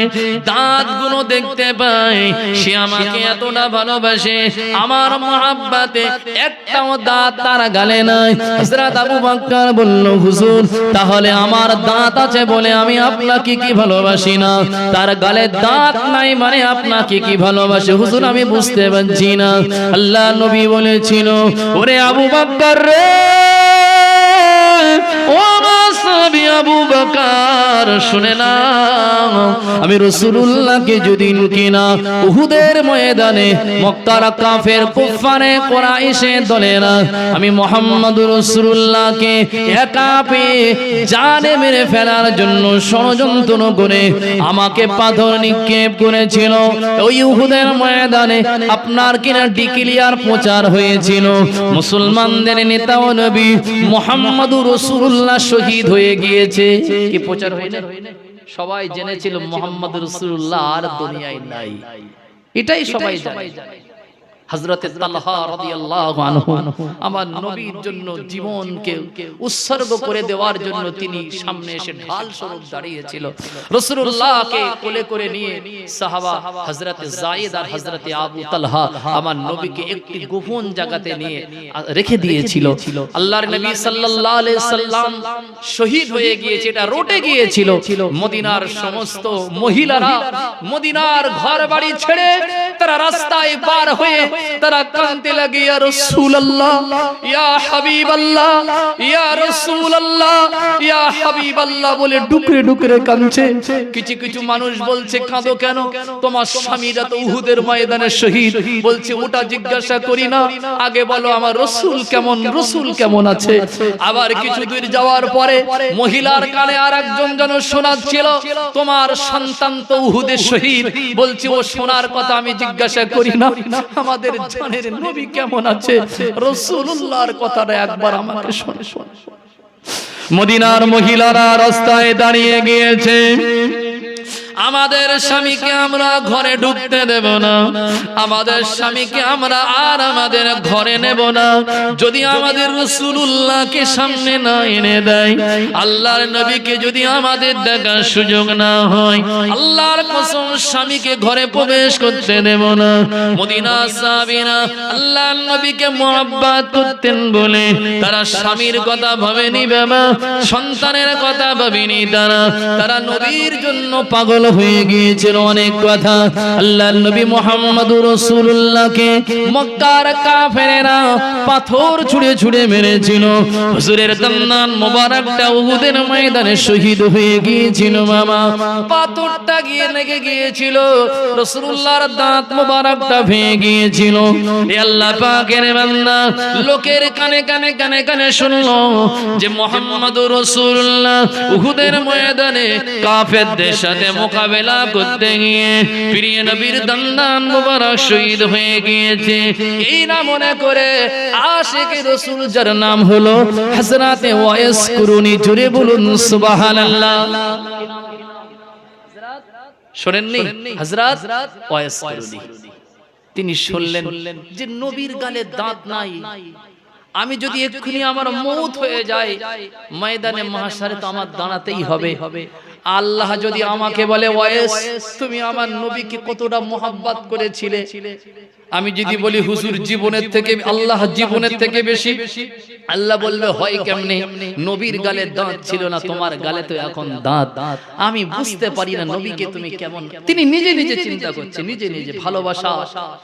দাঁতগুলো দেখতে পাই, সে আমাকে এতটা ভালোবাসে, আমার মহব্বতে একটাও দাঁত তার গালে নাই। হযরত আবু বকর বলল হুজুর তাহলে আমার দাঁত আছে বলে আমি আপনাকে কি ভালো ভালোবাসি না, তার গালে দাঁত নাই মানে আপনাকে কি ভালোবাসে? হুজুর আমি বুঝতে পারছি না। আল্লাহ নবী বলেছিল, ওরে আবু বকর রে, ও সাহাবী আবু বকর শুনে না, আমি রাসূলুল্লাহকে যেদিন কিনা উহুদের ময়দানে মক্কার কাফের কুফারে কুরাইশে দলেরা আমি মুহাম্মদুর রাসূলুল্লাহকে একা পেয়ে জানে মেরে ফেলার জন্য ষড়যন্ত্র করে আমাকে পাথর নিক্ষেপ করেছিল। ওই উহুদের ময়দানে আপনার কিনা ডিক্লিয়ার প্রচার হয়েছিল, মুসলমানদের নেতা ও নবী মুহাম্মদুর রাসূলুল্লাহ শহীদ হয়ে গিয়েছে। কি প্রচার হয়নি? সবাই জেনেছিল মুহাম্মদুর রাসূলুল্লাহ আর দুনিয়ায় নাই, এটাই সবাই জানে। হযরতে তালহা রাদিয়াল্লাহু আনহু আমার নবীর জন্য জীবনকে উৎসর্গ করে দেওয়ার জন্য তিনি সামনে এসে ঢাল স্বরূপ দাঁড়িয়েছিল। রাসূলুল্লাহকে কোলে করে নিয়ে সাহাবা হযরতে যায়েদ আর হযরতে আবু তালহা আমার নবীকে একটি গোপন জায়গাতে নিয়ে রেখে দিয়েছিল। আল্লাহর নবী সাল্লাল্লাহু আলাইহি সাল্লাম শহীদ হয়ে গিয়েছে, এটা রটে গিয়েছিল। মদিনার সমস্ত মহিলারা মদিনার ঘর বাড়ি ছেড়ে তারা রাস্তায় বার হয়ে তারা কাঁদতে লাগে, ইয়া রাসূলুল্লাহ, ইয়া হাবিবাল্লাহ, ইয়া রাসূলুল্লাহ, ইয়া হাবিবাল্লাহ বলে ডুকরে ডুকরে কাঁদছে। কিছু কিছু মানুষ বলছে, কাঁদো কেন? তোমার স্বামীরা তো উহুদের ময়দানে শহীদ। বলছে, ওটা জিজ্ঞাসা করি না, আগে বলো আমার রাসূল কেমন, রাসূল কেমন আছে। আবার কিছু দূর যাওয়ার পরে মহিলার কানে আরেকজন যেন শোনাচ্ছিল, তোমার সন্তান তো উহুদে শহীদ। বলছে, ও শোনার কথা আমি জিজ্ঞাসা করি না, আমাদের জানের নবী কেমন আছে, রাসূলুল্লাহর কথাটা একবার আমাকে শোনে। মদিনার মহিলারা রাস্তায় দাঁড়িয়ে গিয়েছে, আমাদের স্বামীকে আমরা ঘরে ঢুকতে দেব না, আমাদের স্বামীকে আমরা আর আমাদের ঘরে নেব না যদি আমাদের রাসূলুল্লাহকে সামনে না এনে দেয়, আল্লাহর নবীকে যদি আমাদের দেখার সুযোগ না হয়, আল্লাহর কসম স্বামীকে ঘরে প্রবেশ করতে দেব না। মদিনার সাহাবীরা আল্লাহর নবীকে মুহাব্বত করতেন বলে তারা স্বামীর কথা ভাবেনি, বাবা সন্তানের কথা ভাবেনি, তারা নবীর জন্য পাগল হয়ে গিয়েছিল। অনেক কথা আল্লাহর নবী মুহাম্মদুর রাসূলুল্লাহকে মক্কার কাফেরেরা পাথর ছুঁড়ে ছুঁড়ে মেরেছিল। হুজুরের দান্নান মোবারকটা উহুদের ময়দানে শহীদ হয়ে গিয়েছিল। মামা পাথরটা গিয়ে লেগে গিয়েছিল, রাসূলুল্লাহর দাঁত মোবারকটা ভেঙে গিয়েছিল। এ আল্লাহ পাকের বান্দা লোকের কানে কানে কানে কানে শুনলো যে মুহাম্মদুর রাসূলুল্লাহ উহুদের ময়দানে কাফেরদের সাথে মোকাবেলা করতে গিয়ে প্রিয় নবীর দান্দান মোবারক শহীদ হয়ে গিয়েছে। এই না মনে করে আশিকে রাসূল যার নাম হলো হযরতে ওয়াইস কুরুনি, জুড়ে বলুন সুবহানাল্লাহ। শুনেননি হযরত ওয়াইস কুরুনি? তিনি শুনলেন যে নবীর গালে দাঁত নাই, আমি যদি এক্ষুনি আমার মওত হয়ে যায় ময়দানে মাহশারে তো আমার দাঁড়াতেই হবে। আল্লাহ যদি আমাকে বলে, ওয়াইস তুমি আমার নবীকে কতটা মুহাব্বত করেছিলে, আমি যদি বলি হুজুর জীবনের থেকে আল্লাহ জীবনের থেকে বেশি, আল্লাহ বলবে হয় কেমনে? নবীর গালে দাঁত ছিল না, তোমার গালে তো এখন দাঁত। আমি বুঝতে পারি না নবীকে তুমি কেমন। তিনি নিজে নিজে চিন্তা করছে, নিজে নিজে ভালোবাসা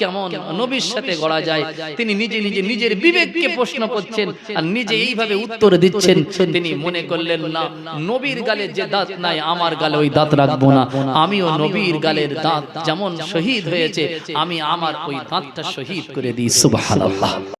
কেমন নবীর সাথে গড়া যায়, তিনি নিজে নিজে নিজের বিবেককে প্রশ্ন করছেন আর নিজে এইভাবে উত্তর দিচ্ছেন। তিনি মনে করলেন, না নবীর গালে যে দাঁত নাই আমার গালে ওই দাঁত রাখবো না, আমিও নবীর গালের দাঁত যেমন শহীদ হয়েছে আমি আমার ওই দাঁতটা শহীদ করে দিই। সুবহানাল্লাহ।